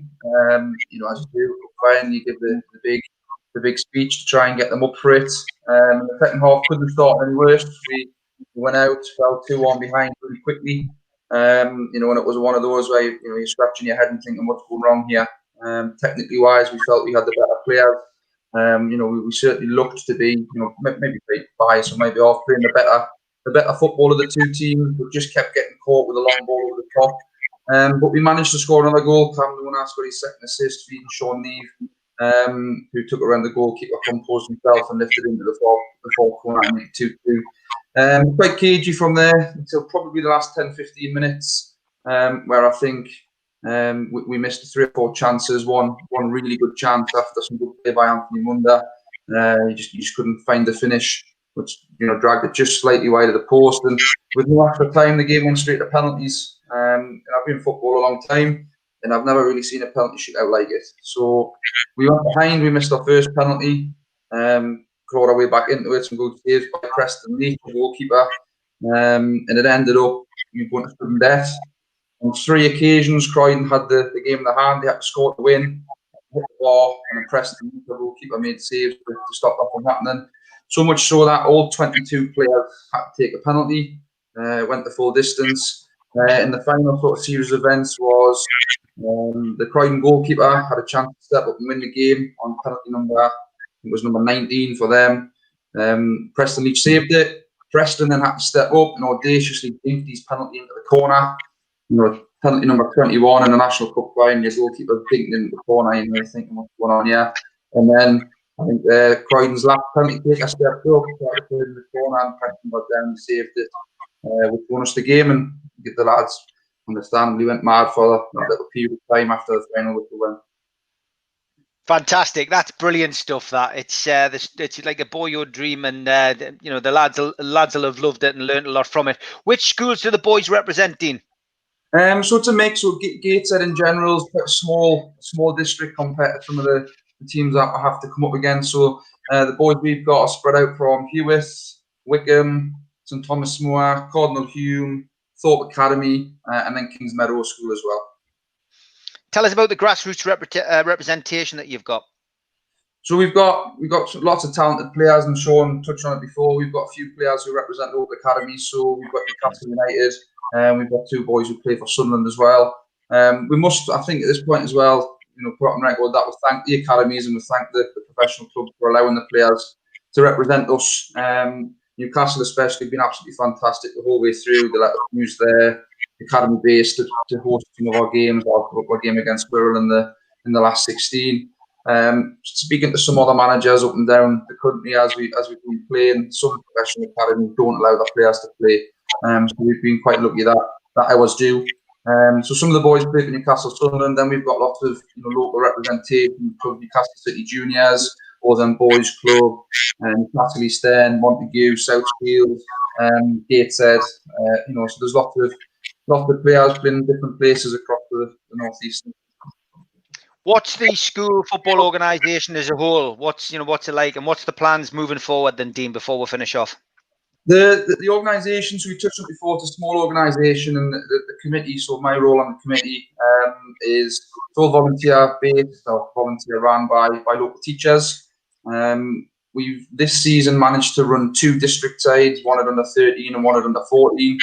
As you do, finally you give the big speech to try and get them up for it. The second half couldn't start any worse. We went out, fell 2-1 behind really quickly. And it was one of those where you're scratching your head and thinking what's going wrong here. Technically wise, we felt we had the better players. We certainly looked to be, maybe biased or maybe off playing the better football of the 2 teams, but just kept getting caught with a long ball over the top. But we managed to score another goal. Cameron Nona got his second assist, feeding Sean Neve, who took around the goalkeeper, composed himself and lifted into the fourth corner and made 2-2. Quite cagey from there until probably the last 10-15 minutes, where I think we missed 3 or 4 chances. One really good chance after some good play by Anthony Munda. You just couldn't find the finish, which dragged it just slightly wide of the post. And with no extra time, the game went straight to penalties. And I've been in football a long time, and I've never really seen a penalty shootout like it. So we went behind. We missed our first penalty. Clawed our way back into it, some good saves by Preston Lee, the goalkeeper, and it ended up going to sudden death. On 3 occasions, Croydon had the game in their hand. They had to score to win, hit the bar, and then Preston Lee, the goalkeeper, made saves to stop that from happening. So much so that all 22 players had to take a penalty, went the full distance. And the final sort of series of events was the Croydon goalkeeper had a chance to step up and win the game on penalty number. It was number 19 for them. Preston Leach saved it. Preston then had to step up and audaciously dinked his penalty into the corner. Penalty number 21 in the National Cup final. Your goalkeeper dinked into the corner, and you're thinking what's going on here. And then I think Croydon's last penalty taker stepped up, tried to put it in the corner, and Preston got down and saved it, which won us the game. And the lads, understandably, went mad for that little period of time after the final with the win. Fantastic! That's brilliant stuff. That it's like a boyhood dream, and the lads will have loved it and learned a lot from it. Which schools do the boys represent, Dean? So it's a mix. So Gateshead in general is quite a small district compared to some of the teams that I have to come up against. So the boys we've got are spread out from Hewitt, Wickham, St Thomas More, Cardinal Hume, Thorpe Academy, and then Kings Meadow School as well. Tell us about the grassroots representation that you've got. So we've got lots of talented players, and Sean touched on it before. We've got a few players who represent Thorpe Academies. So we've got Newcastle United, and we've got 2 boys who play for Sunderland as well. We must, I think, at this point as well, put on record that we thank the academies and we thank the professional clubs for allowing the players to represent us. Newcastle especially have been absolutely fantastic the whole way through. They let us use their academy base to host some of our games. Our game against Caroll in the last 16. Speaking to some other managers up and down the country as we've been playing, some professional academies don't allow their players to play. So we've been quite lucky that I was due. So some of the boys play for Newcastle Sunderland. Then we've got lots of local representation from Newcastle City Juniors, or then Boys Club, Newcastle East End, Montague, Southfield, Gateshead. So there's lots of players playing in different places across the North East. What's the school football organisation as a whole? What's it like, and what's the plans moving forward then, Dean, before we finish off? The organisation, so we touched on before, it's a small organisation, and the committee, so my role on the committee is all volunteer based, or volunteer run by local teachers. We've this season managed to run 2 district sides, one at under 13 and one at under 14.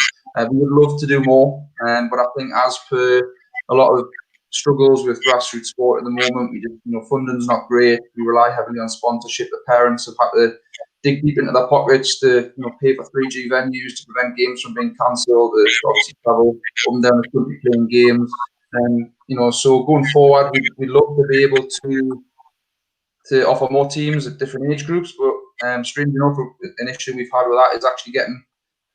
We would love to do more, but I think as per a lot of struggles with grassroots sport at the moment, funding's not great. We rely heavily on sponsorship. The parents have had to dig deep into their pockets to pay for 3G venues to prevent games from being cancelled. Obviously travel up and down the country playing games, and so going forward, we'd love to be able to offer more teams at different age groups. But strangely enough, an issue we've had with that is actually getting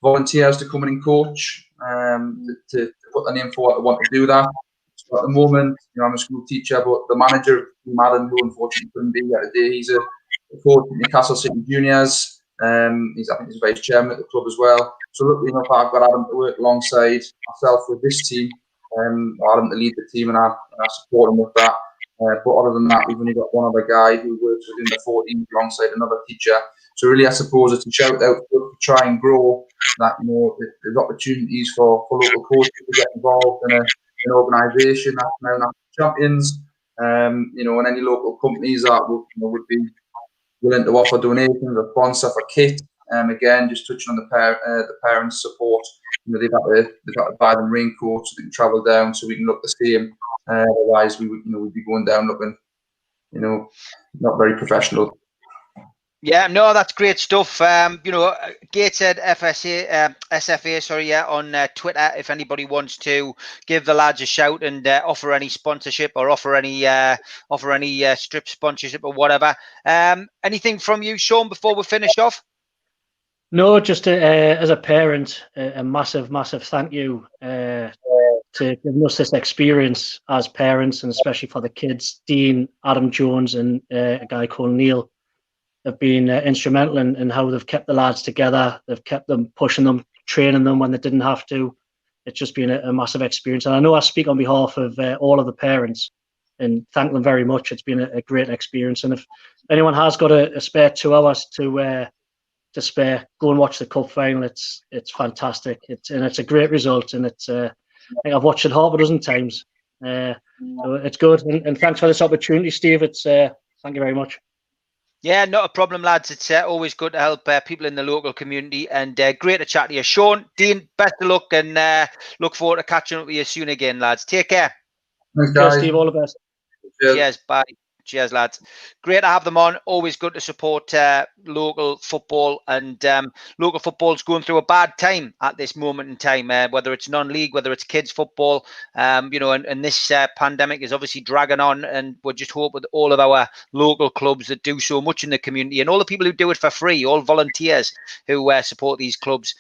volunteers to come in and coach, to put their name forward to want to do that. So at the moment, I'm a school teacher, but the manager, Madden, who unfortunately couldn't be here today, he's a coach at Newcastle City Juniors. I think he's vice chairman at the club as well. So luckily enough, I've got Adam to work alongside myself with this team. Adam to lead the team, and I support him with that. But other than that, we've only got one other guy who works within the 14 alongside another teacher. So really, I suppose it's a shout out to try and grow that. There's opportunities for local coaches to get involved in an organisation that's now national champions. And any local companies that would be willing to offer donations or sponsor for kit. Again, just touching on the parents' support. They've had to buy them raincoats so they can travel down so we can look the same. Otherwise, we would we'd be going down looking not very professional. Yeah, no, that's great stuff. Gateshead SFA, on Twitter, if anybody wants to give the lads a shout and offer any sponsorship or offer any strip sponsorship or whatever. Anything from you, Sean, before we finish off? No, just as a parent, a massive, massive thank you to giving us this experience as parents, and especially for the kids. Dean, Adam Jones, and a guy called Neil have been instrumental in how they've kept the lads together. They've kept them, pushing them, training them when they didn't have to. It's just been a massive experience. And I know I speak on behalf of all of the parents and thank them very much. It's been a great experience. And if anyone has got a spare 2 hours to spare, go and watch the cup final. It's fantastic. It's a great result, and it's I think I've watched it half a dozen times. So it's good. And thanks for this opportunity, Steve. It's thank you very much. Yeah, not a problem, lads. It's always good to help people in the local community, and great to chat to you. Sean, Dean, best of luck, and look forward to catching up with you soon again, lads. Take care. Thanks, guys. Steve, all the best. Cheers, bye. Cheers, lads. Great to have them on. Always good to support local football, and local football's going through a bad time at this moment in time, whether it's non-league, whether it's kids football, and this pandemic is obviously dragging on, and we're just hoping with all of our local clubs that do so much in the community, and all the people who do it for free, all volunteers who support these clubs,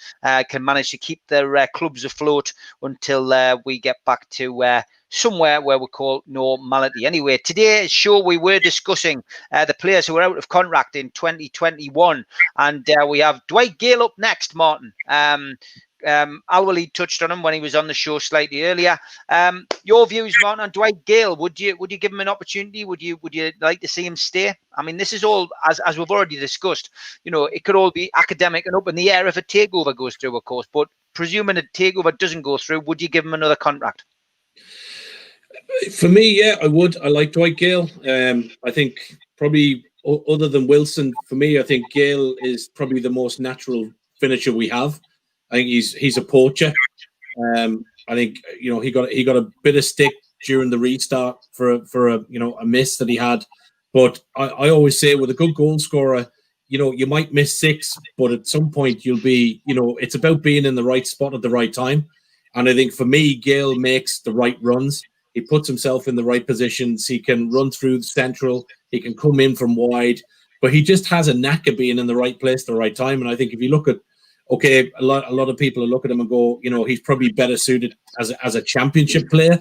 can manage to keep their clubs afloat until we get back to somewhere where we call normality. Anyway, today's show we were discussing the players who were out of contract in 2021, and we have Dwight Gayle up next, Martin. Al-Walid touched on him when he was on the show slightly earlier. Your views, Martin, on Dwight Gayle? Would you give him an opportunity? Would you like to see him stay? I mean, this is all, as we've already discussed, it could all be academic and up in the air if a takeover goes through, of course, but presuming a takeover doesn't go through, would you give him another contract? For me, yeah, I would. I like Dwight Gayle. I think probably other than Wilson, for me, I think Gayle is probably the most natural finisher we have. I think he's a poacher. I think he got a bit of stick during the restart for a miss that he had. But I always say with a good goal scorer, you might miss 6, but at some point you'll be, it's about being in the right spot at the right time. And I think for me, Gayle makes the right runs. He puts himself in the right positions. He can run through the central. He can come in from wide. But he just has a knack of being in the right place at the right time. And I think if you look at okay, a lot of people look at him and go, you know, he's probably better suited as a championship player.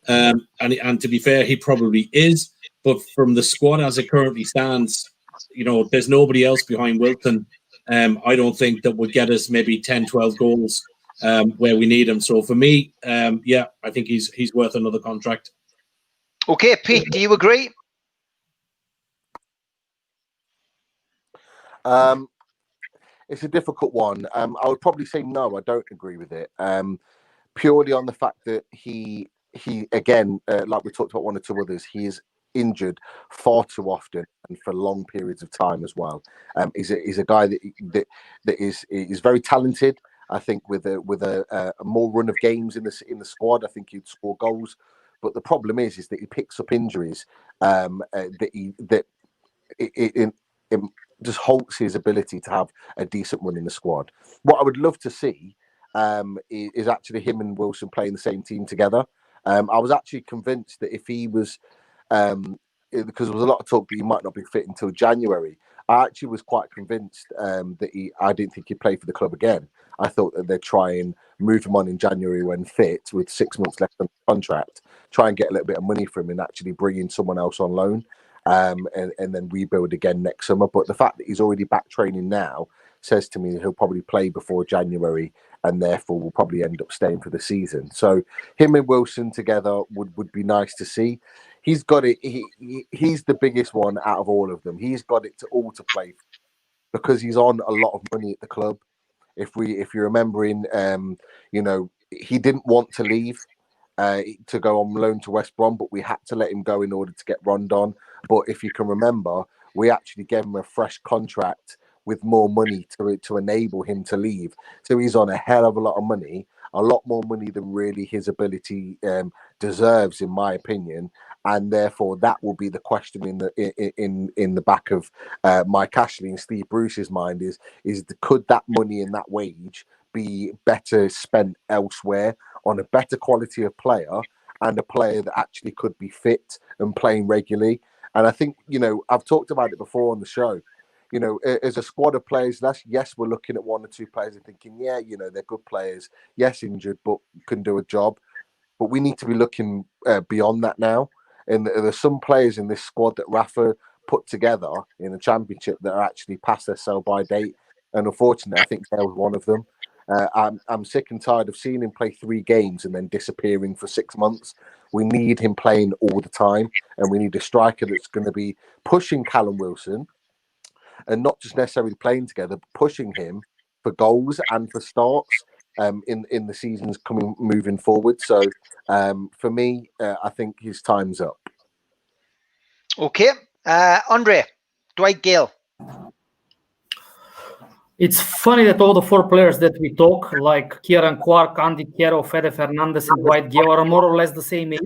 And to be fair, he probably is. But from the squad as it currently stands, you know, there's nobody else behind Wilton. I don't think that would get us maybe 10, 12 goals where we need him. So for me, yeah, I think he's worth another contract. Okay, Pete, do you agree? It's a difficult one. I would probably say no, I don't agree with it. Purely on the fact that he again, like we talked about one or two others, he is injured far too often and for long periods of time as well. He's a guy that is very talented. I think with a more run of games in the squad, I think he'd score goals. But the problem is that he picks up injuries that just halts his ability to have a decent run in the squad. What I would love to see is actually him and Wilson playing the same team together. I was actually convinced that if he was, because there was a lot of talk that he might not be fit until January, I actually was quite convinced that I didn't think he'd play for the club again. I thought that they'd try and move him on in January when fit, with 6 months left on the contract, try and get a little bit of money from him and actually bring in someone else on loan. And then rebuild again next summer. But the fact that he's already back training now says to me that he'll probably play before January and therefore will probably end up staying for the season. So him and Wilson together would be nice to see. He's got it. He's the biggest one out of all of them. He's got it all to play because he's on a lot of money at the club. If you're remembering, you know, he didn't want to leave to go on loan to West Brom, but we had to let him go in order to get Rondon. But if you can remember, we actually gave him a fresh contract with more money to enable him to leave. So he's on a hell of a lot of money, a lot more money than really his ability deserves, in my opinion. And therefore, that will be the question in the back of Mike Ashley and Steve Bruce's mind: is could that money and that wage be better spent elsewhere on a better quality of player and a player that actually could be fit and playing regularly? And I think, you know, I've talked about it before on the show, you know, as a squad of players, yes, we're looking at one or two players and thinking, yeah, you know, they're good players. Yes, injured, but can do a job. But we need to be looking beyond that now. And there's some players in this squad that Rafa put together in the championship that are actually past their sell-by date. And unfortunately, I think Gayle was one of them. I'm sick and tired of seeing him play 3 games and then disappearing for 6 months. We need him playing all the time, and we need a striker that's going to be pushing Callum Wilson and not just necessarily playing together, but pushing him for goals and for starts in the seasons moving forward. So for me, I think his time's up. Okay, Andre, Dwight Gayle. It's funny that all the 4 players that we talk, like Kieran Clark, Andy Caroll, Fede Fernandez, and Dwight Gayle, are more or less the same age.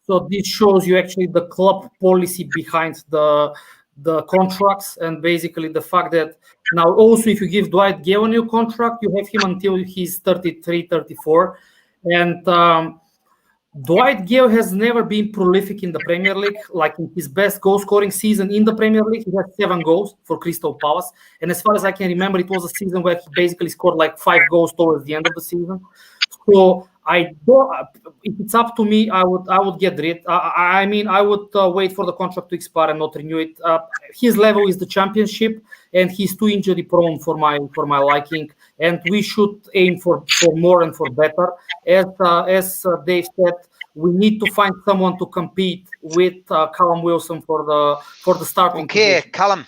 So this shows you actually the club policy behind the contracts, and basically the fact that now also if you give Dwight Gayle a new contract, you have him until he's 33, 34. And Dwight Gayle has never been prolific in the Premier League. Like in his best goal-scoring season in the Premier League, he had 7 goals for Crystal Palace. And as far as I can remember, it was a season where he basically scored like 5 goals towards the end of the season. So I don't. If it's up to me, I would get rid. I mean, I would wait for the contract to expire and not renew it. His level is the Championship, and he's too injury prone for my liking. And we should aim for more and for better. As Dave said, we need to find someone to compete with Callum Wilson for the starting. Okay, position. Callum.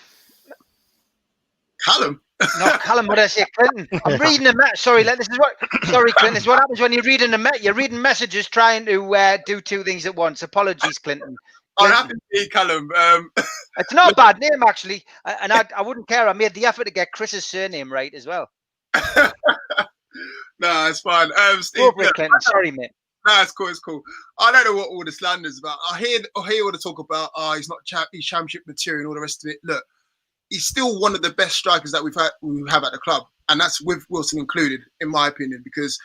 No, Callum, what did I say? Clinton. I'm reading a message. Sorry, Clinton. This is what happens when you're reading you're reading messages trying to do 2 things at once. Apologies, Clinton. I'm happy to see Callum. It's not a bad name, actually. And I wouldn't care. I made the effort to get Chris's surname right as well. No, it's fine. Steve, Clinton. Sorry, mate. No, it's cool. It's cool. I don't know what all the slander's about. I hear all the talk about, he's not he's championship material and all the rest of it. Look, he's still one of the best strikers that we have at the club, and that's with Wilson included, in my opinion. Because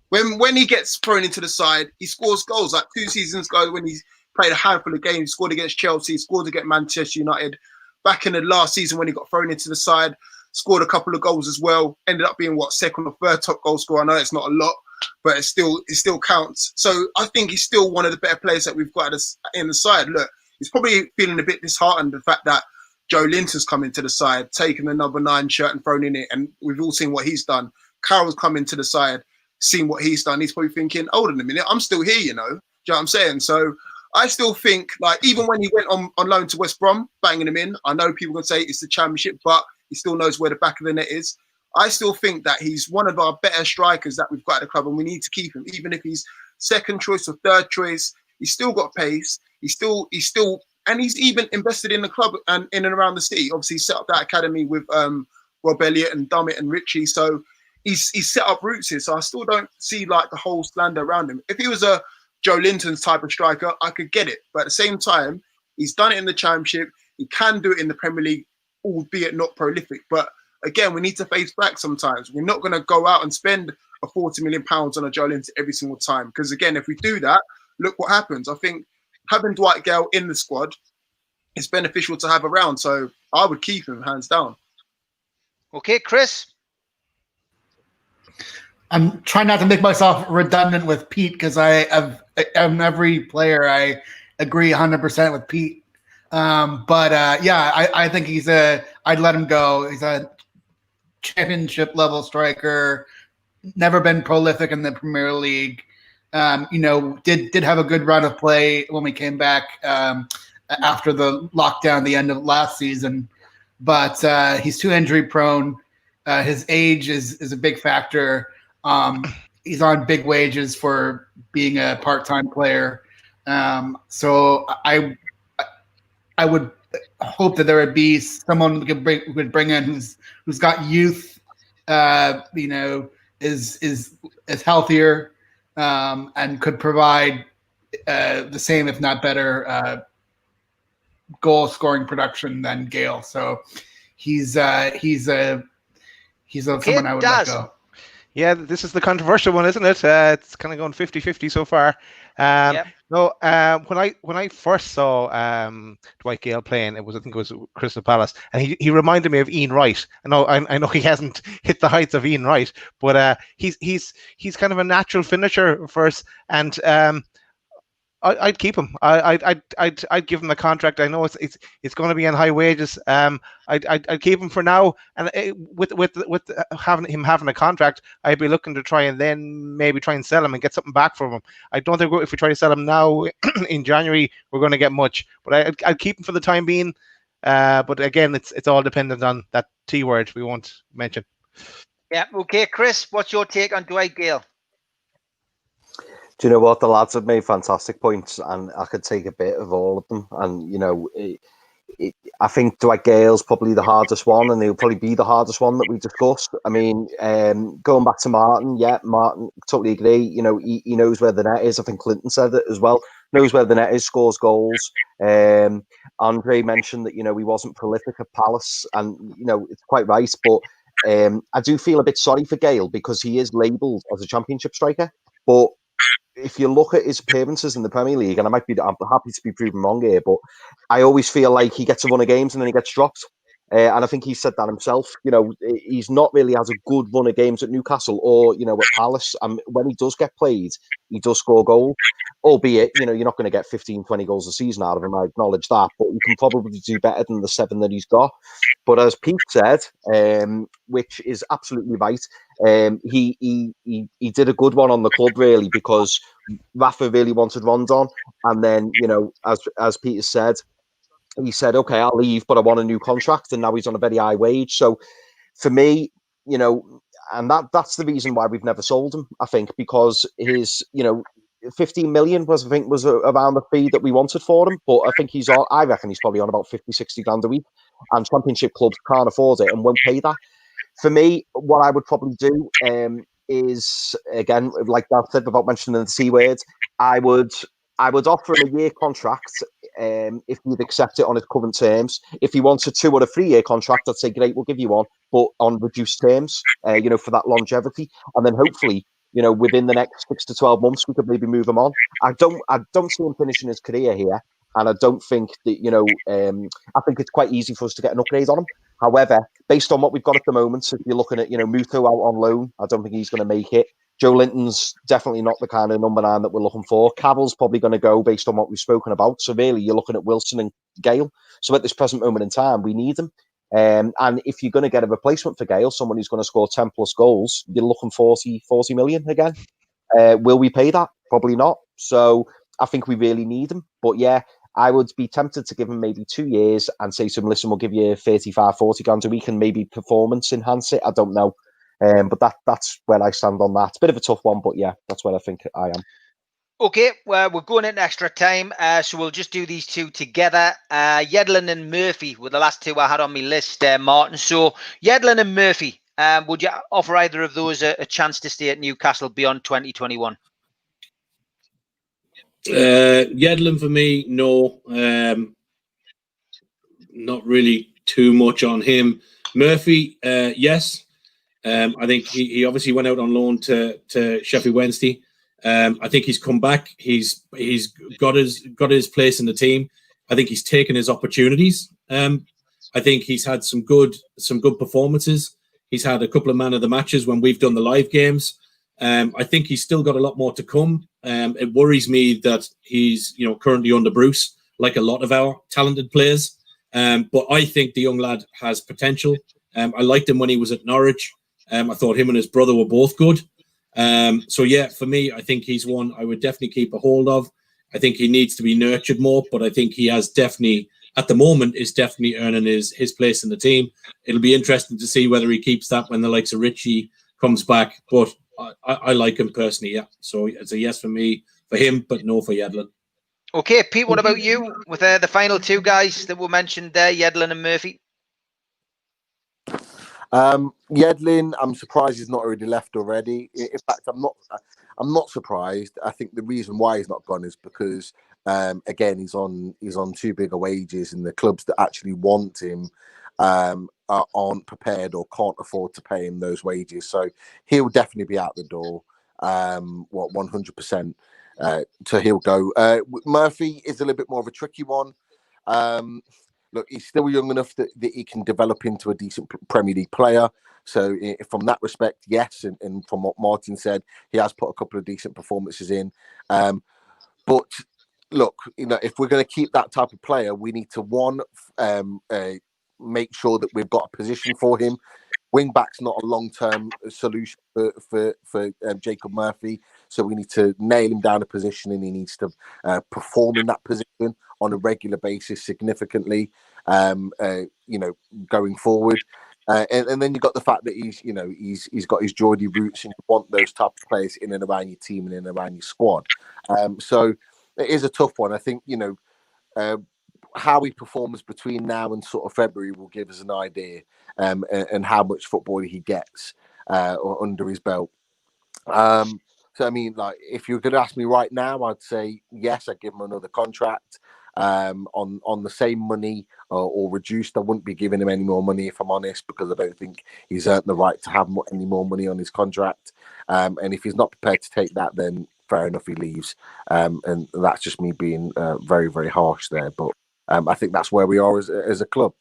when he gets thrown into the side, he scores goals. Like 2 seasons ago, when he played a handful of games, he scored against Chelsea, scored against Manchester United. Back in the last season when he got thrown into the side, scored a couple of goals as well. Ended up being second or third top goal scorer. I know it's not a lot, but it still counts. So I think he's still one of the better players that we've got in the side. Look, he's probably feeling a bit disheartened the fact that Joe Linton's come into the side, taken the number 9 shirt and thrown in it, and we've all seen what he's done. Caroll's come into the side, seen what he's done. He's probably thinking, hold on a minute, I'm still here, you know? Do you know what I'm saying? So I still think, like, even when he went on loan to West Brom, banging him in, I know people can say it's the Championship, but he still knows where the back of the net is. I still think that he's one of our better strikers that we've got at the club, and we need to keep him. Even if he's second choice or third choice, he's still got pace. He's still, and he's even invested in the club and in and around the city. Obviously, he set up that academy with Rob Elliott and Dummett and Richie. So he's set up roots here. So I still don't see like the whole slander around him. If he was a Joe Linton's type of striker, I could get it. But at the same time, he's done it in the Championship. He can do it in the Premier League, albeit not prolific. But again, we need to face back sometimes. We're not going to go out and spend a £40 million on a Joe Linton every single time. Because again, if we do that, look what happens. I think having Dwight Gayle in the squad is beneficial to have around. So I would keep him hands down. Okay, Chris? I'm trying not to make myself redundant with Pete because on every player I agree 100% with Pete. I think I'd let him go. He's a championship level striker, never been prolific in the Premier League. Did have a good run of play when we came back after the lockdown, the end of last season. But he's too injury prone. His age is a big factor. He's on big wages for being a part-time player. So I would hope that there would be someone who could bring in who's got youth, is healthier, and could provide the same, if not better, goal scoring production than Gayle. So he's someone I would let go. Yeah, this is the controversial one, isn't it? It's kind of going 50-50 so far. No, when I first saw Dwight Gayle playing, I think it was Crystal Palace, and he reminded me of Ian Wright. I know he hasn't hit the heights of Ian Wright, but he's kind of a natural finisher for us, and I'd keep him. I'd give him a contract. I know it's going to be on high wages. I'd keep him for now, and with having a contract, I'd be looking to try and then maybe try and sell him and get something back from him. I don't think if we try to sell him now in January, we're going to get much. But I'd keep him for the time being. But again, it's all dependent on that T word we won't mention. Yeah. Okay, Chris, what's your take on Dwight Gayle? Do you know what? The lads have made fantastic points, and I could take a bit of all of them. And, I think Dwight Gale's probably the hardest one, and he'll probably be the hardest one that we discussed. I mean, going back to Martin, Martin, totally agree. He knows where the net is. I think Clinton said it as well. Knows where the net is, scores goals. Andre mentioned that, he wasn't prolific at Palace, and, it's quite right. But I do feel a bit sorry for Gayle because he is labelled as a Championship striker. But if you look at his appearances in the Premier League, and I'm happy to be proven wrong here, but I always feel like he gets a run of games and then he gets dropped. And I think he said that himself. He's not really has a good run of games at Newcastle or, at Palace. And when he does get played, he does score goals. Albeit, you're not going to get 15, 20 goals a season out of him. I acknowledge that. But he can probably do better than the 7 that he's got. But as Pete said, which is absolutely right, he did a good one on the club, really, because Rafa really wanted Rondon. And then, as Peter said, he said, okay, I'll leave, but I want a new contract. And now he's on a very high wage. So for me, and that's the reason why we've never sold him, I think, because his, 15 million was around the fee that we wanted for him. But I think I reckon he's probably on about 50, 60 grand a week. And Championship clubs can't afford it and won't pay that. For me, what I would probably do is, again, like Dad said about mentioning the C word, I would offer him a year contract if he'd accept it on his current terms. If he wants a 2 or a 3 year contract, I'd say, great, we'll give you one, but on reduced terms, for that longevity. And then hopefully, within the next 6 to 12 months, we could maybe move him on. I don't see him finishing his career here. And I don't think that, I think it's quite easy for us to get an upgrade on him. However, based on what we've got at the moment, if you're looking at, Muto out on loan, I don't think he's going to make it. Joe Linton's definitely not the kind of number 9 that we're looking for. Caroll's probably going to go based on what we've spoken about. So really, you're looking at Wilson and Gayle. So at this present moment in time, we need them. And if you're going to get a replacement for Gayle, someone who's going to score 10 plus goals, you're looking 40 million again. Will we pay that? Probably not. So I think we really need him. But yeah, I would be tempted to give him maybe 2 years and say to him, listen, we'll give you 35, 40 grand a week and maybe performance enhance it. I don't know. But that's where I stand on that. It's a bit of a tough one, but yeah, that's where I think I am. Okay, well, we're going into extra time, so we'll just do these two together. Yedlin and Murphy were the last two I had on my list, Martin. So Yedlin and Murphy, would you offer either of those a chance to stay at Newcastle beyond 2021? Yedlin for me, no. Not really too much on him. Murphy, yes. I think he obviously went out on loan to Sheffield Wednesday. I think he's come back. He's got his place in the team. I think he's taken his opportunities. I think he's had some good performances. He's had a couple of man of the matches when we've done the live games. I think he's still got a lot more to come. It worries me that he's currently under Bruce, like a lot of our talented players. But I think the young lad has potential. I liked him when he was at Norwich. I thought him and his brother were both good. So yeah, for me, I think he's one I would definitely keep a hold of. I think he needs to be nurtured more, but I think he has definitely, at the moment, is definitely earning his place in the team. It'll be interesting to see whether he keeps that when the likes of Richie comes back. But I like him personally, yeah. So it's a yes for me for him, but no for Yedlin. Okay, Pete, what about you with the final two guys that were mentioned there, Yedlin and Murphy? Yedlin, I'm surprised he's not already left already. In fact, I'm not surprised. I think the reason why he's not gone is because again, he's on too big a wages, and the clubs that actually want him aren't prepared or can't afford to pay him those wages. So he'll definitely be out the door. 100%. So he'll go. Murphy is a little bit more of a tricky one. Look, he's still young enough that he can develop into a decent Premier League player. So from that respect, yes. And from what Martin said, he has put a couple of decent performances in. But look, if we're going to keep that type of player, we need to, make sure that we've got a position for him. Wing back's not a long-term solution for Jacob Murphy. So we need to nail him down a position, and he needs to perform in that position on a regular basis significantly, going forward. And then you've got the fact that he's got his Geordie roots, and you want those type of players in and around your team and in and around your squad. So it is a tough one. I think, how he performs between now and sort of February will give us an idea and how much football he gets under his belt. So, I mean, like, if you're going to ask me right now, I'd say, yes, I'd give him another contract on the same money or reduced. I wouldn't be giving him any more money, if I'm honest, because I don't think he's earned the right to have any more money on his contract. And if he's not prepared to take that, then fair enough, he leaves. And that's just me being very, very harsh there. But I think that's where we are as a club.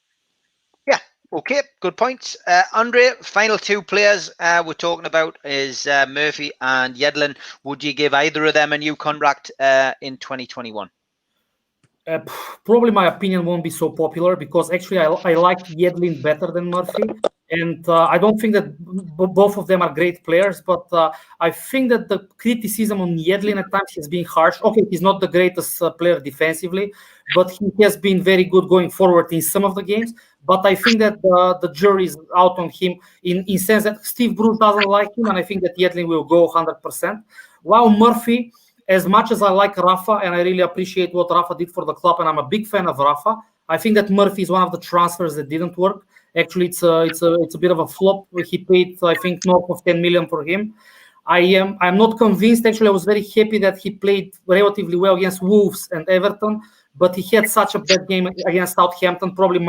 Yeah, okay, good points. Andre, final two players we're talking about is Murphy and Yedlin. Would you give either of them a new contract in 2021? Probably my opinion won't be so popular, because actually I like Yedlin better than Murphy. And I don't think that both of them are great players, but I think that the criticism on Yedlin at times has been harsh. Okay, he's not the greatest player defensively, but he has been very good going forward in some of the games. But I think that the jury is out on him in sense that Steve Bruce doesn't like him, and I think that Yedlin will go 100%. While Murphy, as much as I like Rafa, and I really appreciate what Rafa did for the club, and I'm a big fan of Rafa, I think that Murphy is one of the transfers that didn't work. Actually, it's a bit of a flop. He paid, I think, north of 10 million for him. I'm not convinced. Actually, I was very happy that he played relatively well against Wolves and Everton, but he had such a bad game against Southampton. Probably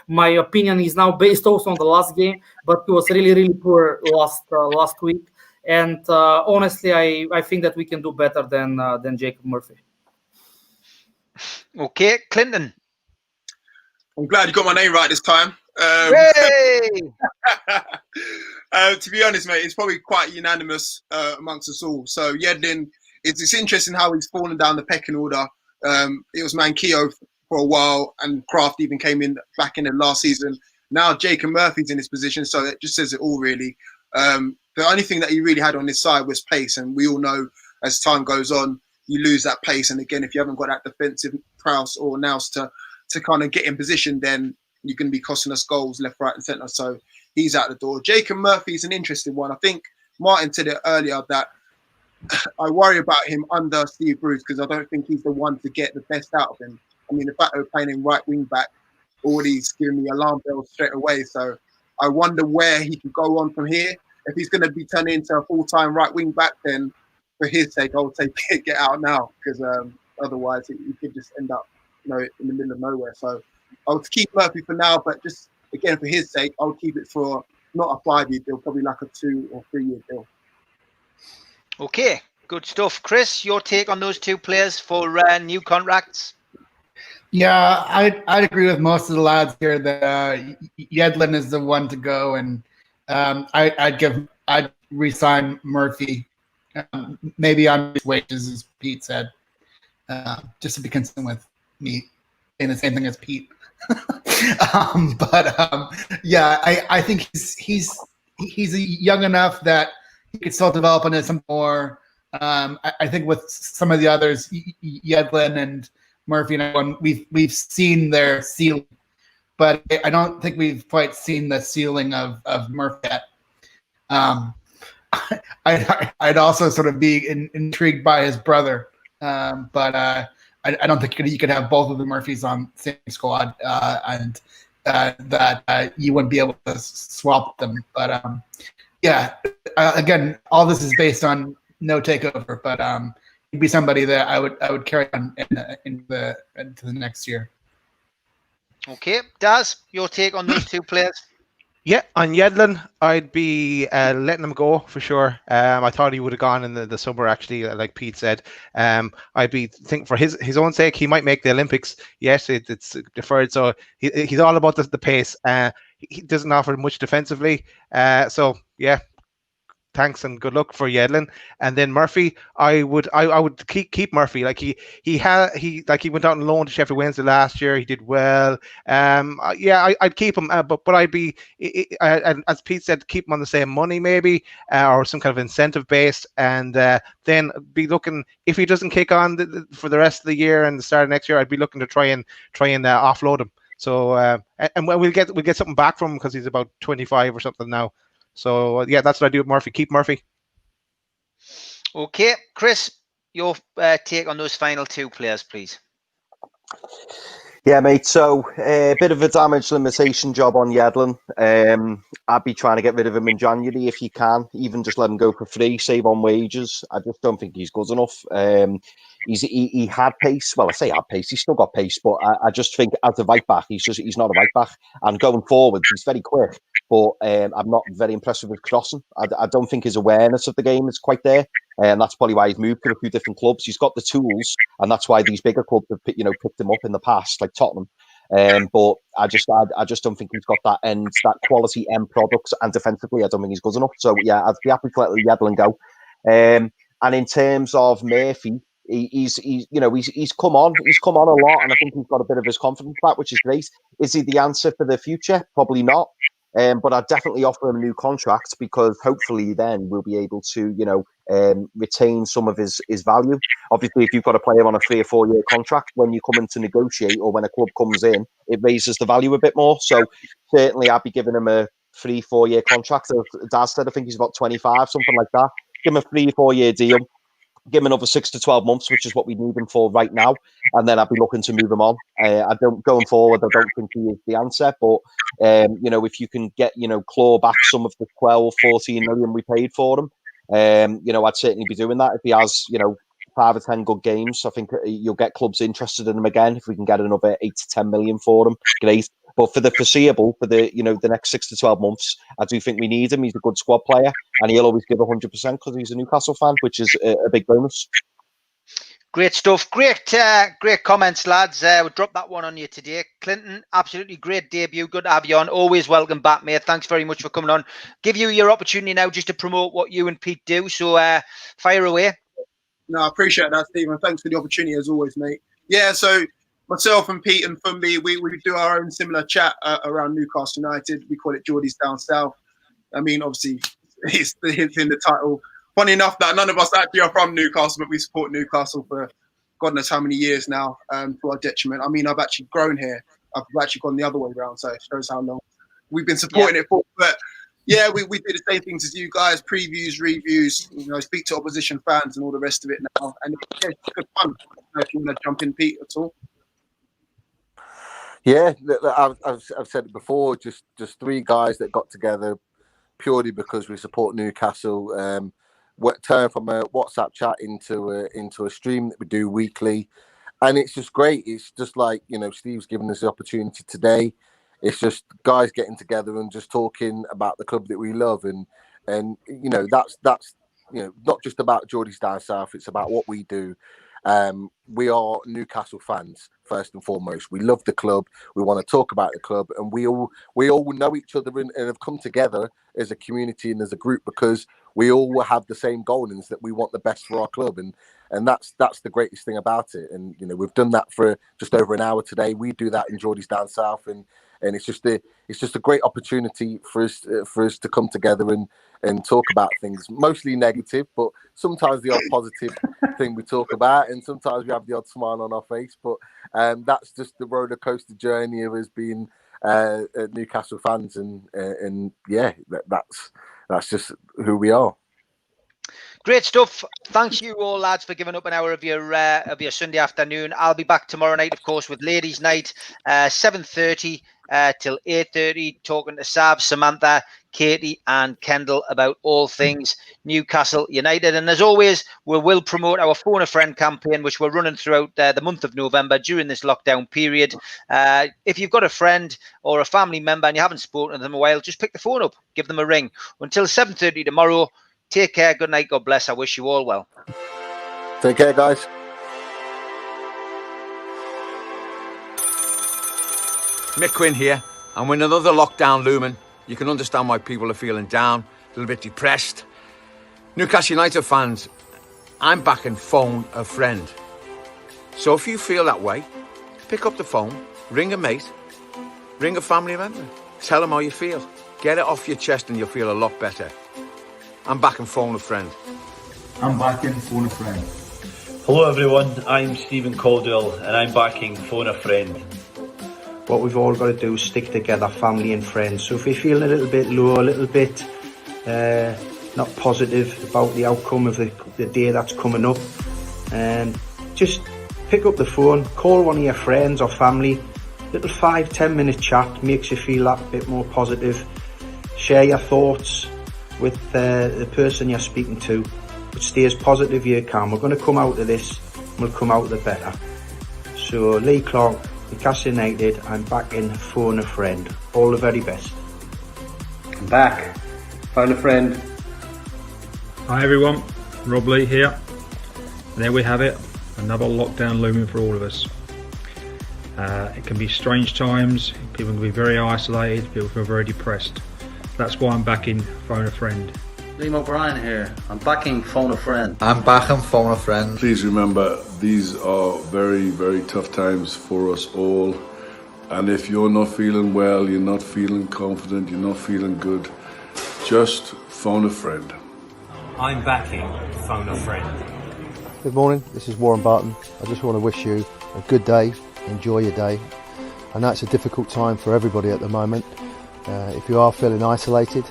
my opinion is now based also on the last game, but he was really, really poor last week. And honestly, I think that we can do better than Jacob Murphy. Okay, Clinton. I'm glad you got my name right this time. Hey! To be honest, mate, it's probably quite unanimous amongst us all. So Yedlin, it's interesting how he's fallen down the pecking order. It was Manquillo for a while, and Kraft even came in back in the last season. Now Jacob Murphy's in his position, so it just says it all, really. The only thing that he really had on his side was pace, and we all know as time goes on, you lose that pace. And again, if you haven't got that defensive prowess or nous to kind of get in position, then you're going to be costing us goals left, right, and centre. So he's out the door. Jacob Murphy is an interesting one. I think Martin said it earlier that I worry about him under Steve Bruce because I don't think he's the one to get the best out of him. I mean, the fact that we're playing him right wing back already's giving me alarm bells straight away. So I wonder where he can go on from here. If he's going to be turned into a full-time right wing back, then for his sake, I would say get out now because otherwise he could just end up, in the middle of nowhere. So I would keep Murphy for now, but just again for his sake, I would keep it for not a 5-year deal, probably like a 2 or 3 year deal. Okay, good stuff. Chris, your take on those two players for new contracts? Yeah, I'd agree with most of the lads here that Yedlin is the one to go, and I'd re-sign Murphy, maybe on his wages, as Pete said, just to be consistent with me saying the same thing as Pete. Yeah, I think he's young enough that he could still develop into something more. I think with some of the others, Yedlin and Murphy and everyone, we've seen their ceiling, but I don't think we've quite seen the ceiling of Murphy yet. I'd also sort of be intrigued by his brother, but I don't think you could have both of the Murphys on the same squad, and that you wouldn't be able to swap them. But yeah, again, all this is based on no takeover, but he'd be somebody that I would carry on into the next year. Okay, Daz, your take on those two players? Yeah, on Yedlin, I'd be letting him go for sure. I thought he would have gone in the summer, actually, like Pete said. I'd be thinking for his own sake, he might make the Olympics. Yes, it's deferred, so he's all about the pace. He doesn't offer much defensively. So yeah, thanks and good luck for Yedlin. And then Murphy, I would keep Murphy. Like he went out on loan to Sheffield Wednesday last year. He did well. Yeah, I'd keep him. But I'd be, as Pete said, keep him on the same money maybe, or some kind of incentive based, and then be looking if he doesn't kick on for the rest of the year and the start of next year. I'd be looking to try and offload him. So and we'll get something back from him because he's about 25 or something now. So yeah, that's what I do with Murphy. Keep Murphy. Okay, Chris, your take on those final two players, please. Yeah, mate. So a bit of a damage limitation job on Yedlin. I'd be trying to get rid of him in January if you can. Even just let him go for free, save on wages. I just don't think he's good enough. He had pace. Well, I say had pace. He's still got pace, but I just think as a right back, he's not a right back. And going forward, he's very quick, but I'm not very impressed with his crossing. I don't think his awareness of the game is quite there. And that's probably why he's moved to a few different clubs. He's got the tools, and that's why these bigger clubs have picked him up in the past, like Tottenham. But I just don't think he's got that quality end products, and defensively, I don't think he's good enough. So yeah, I'd be happy to let Yedlin go. And in terms of Murphy, he's come on a lot, and I think he's got a bit of his confidence back, which is great. Is he the answer for the future? Probably not. But I'd definitely offer him a new contract because hopefully then we'll be able to, retain some of his value. Obviously, if you've got a player on a 3 or 4 year contract, when you come in to negotiate or when a club comes in, it raises the value a bit more. So certainly I'd be giving him a 3-4 year contract. Daz said, I think he's about 25, something like that. Give him a 3-4 year deal. Give him another 6 to 12 months, which is what we need him for right now. And then I'd be looking to move him on. Going forward, I don't think he is the answer. But, if you can get, claw back some of the 12, 14 million we paid for him, I'd certainly be doing that. If he has, 5 or 10 good games, I think you'll get clubs interested in him again. If we can get another 8 to 10 million for him, great. But for the foreseeable, for the next 6 to 12 months, I do think we need him. He's a good squad player, and he'll always give 100% because he's a Newcastle fan, which is a big bonus. Great stuff. Great comments, lads. We'll drop that one on you today. Clinton, absolutely great debut. Good to have you on. Always welcome back, mate. Thanks very much for coming on. Give you your opportunity now just to promote what you and Pete do. So fire away. No, I appreciate that, Stephen. Thanks for the opportunity as always, mate. Yeah, so myself and Pete and Fumbi, we do our own similar chat around Newcastle United. We call it Geordie's Down South. I mean, obviously, it's the hint in the title. Funny enough that none of us actually are from Newcastle, but we support Newcastle for God knows how many years now, to our detriment. I mean, I've actually grown here. I've actually gone the other way around, so it shows how long we've been supporting it for. But yeah, we do the same things as you guys, previews, reviews, speak to opposition fans and all the rest of it now. And yeah, it's good fun. I don't know if you want to jump in, Pete, at all. Yeah, I've said it before, just three guys that got together purely because we support Newcastle. Turn from a WhatsApp chat into a stream that we do weekly, and it's just great. It's just like Steve's given us the opportunity today. It's just guys getting together and just talking about the club that we love, and that's not just about Geordie's Down South. It's about what we do. We are Newcastle fans first and foremost. We love the club. We want to talk about the club, and we all know each other and have come together as a community and as a group because we all have the same goal, and is that we want the best for our club, and that's the greatest thing about it. And we've done that for just over an hour today. We do that in Geordie's Down South, and it's just a great opportunity for us to come together and talk about things, mostly negative, but sometimes the odd positive thing we talk about, and sometimes we have the odd smile on our face. But that's just the roller coaster journey of us being Newcastle fans, and yeah, that's just who we are. Great stuff. Thank you all, lads, for giving up an hour of your Sunday afternoon. I'll be back tomorrow night, of course, with Ladies' Night, 7:30 till 8:30, talking to Sav, Samantha, Katie and Kendall about all things Newcastle United. And as always, we will promote our Phone a Friend campaign, which we're running throughout the month of November during this lockdown period. If you've got a friend or a family member and you haven't spoken to them in a while, just pick the phone up, give them a ring. Until 7:30 tomorrow, take care, good night, God bless. I wish you all well. Take care, guys. Mick Quinn here, and with another lockdown looming, you can understand why people are feeling down, a little bit depressed. Newcastle United fans, I'm backing Phone a Friend. So if you feel that way, pick up the phone, ring a mate, ring a family member, tell them how you feel. Get it off your chest and you'll feel a lot better. I'm backing Phone a Friend. I'm backing Phone a Friend. Hello everyone, I'm Stephen Caldwell and I'm backing Phone a Friend. What we've all got to do is stick together, family and friends. So if you're feeling a little bit low, a little bit not positive about the outcome of the day that's coming up, just pick up the phone, call one of your friends or family. Little 5-10 minute chat makes you feel that bit more positive. Share your thoughts with the person you're speaking to, but stay as positive you can. We're going to come out of this and we'll come out of it better. So Lee Clark, Newcastle United, I'm back in Phone a Friend. All the very best. I'm back. Phone a Friend. Hi everyone, Rob Lee here. And there we have it, another lockdown looming for all of us. It can be strange times, people can be very isolated, people feel very depressed. That's why I'm backing Phone a Friend. Liam O'Brien here. I'm backing Phone a Friend. I'm backing Phone a Friend. Please remember, these are very, very tough times for us all. And if you're not feeling well, you're not feeling confident, you're not feeling good, just phone a friend. I'm backing Phone a Friend. Good morning, this is Warren Barton. I just want to wish you a good day, enjoy your day. I know it's a difficult time for everybody at the moment. If you are feeling isolated,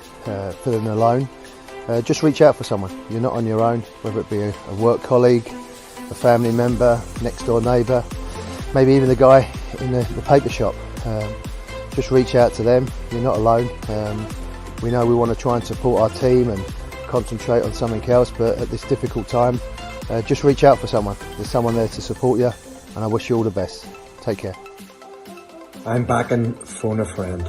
feeling alone, just reach out for someone. You're not on your own, whether it be a work colleague, a family member, next door neighbour, maybe even the guy in the paper shop. Just reach out to them, you're not alone. We know we want to try and support our team and concentrate on something else, but at this difficult time, just reach out for someone. There's someone there to support you, and I wish you all the best. Take care. I'm backing Phone a Friend.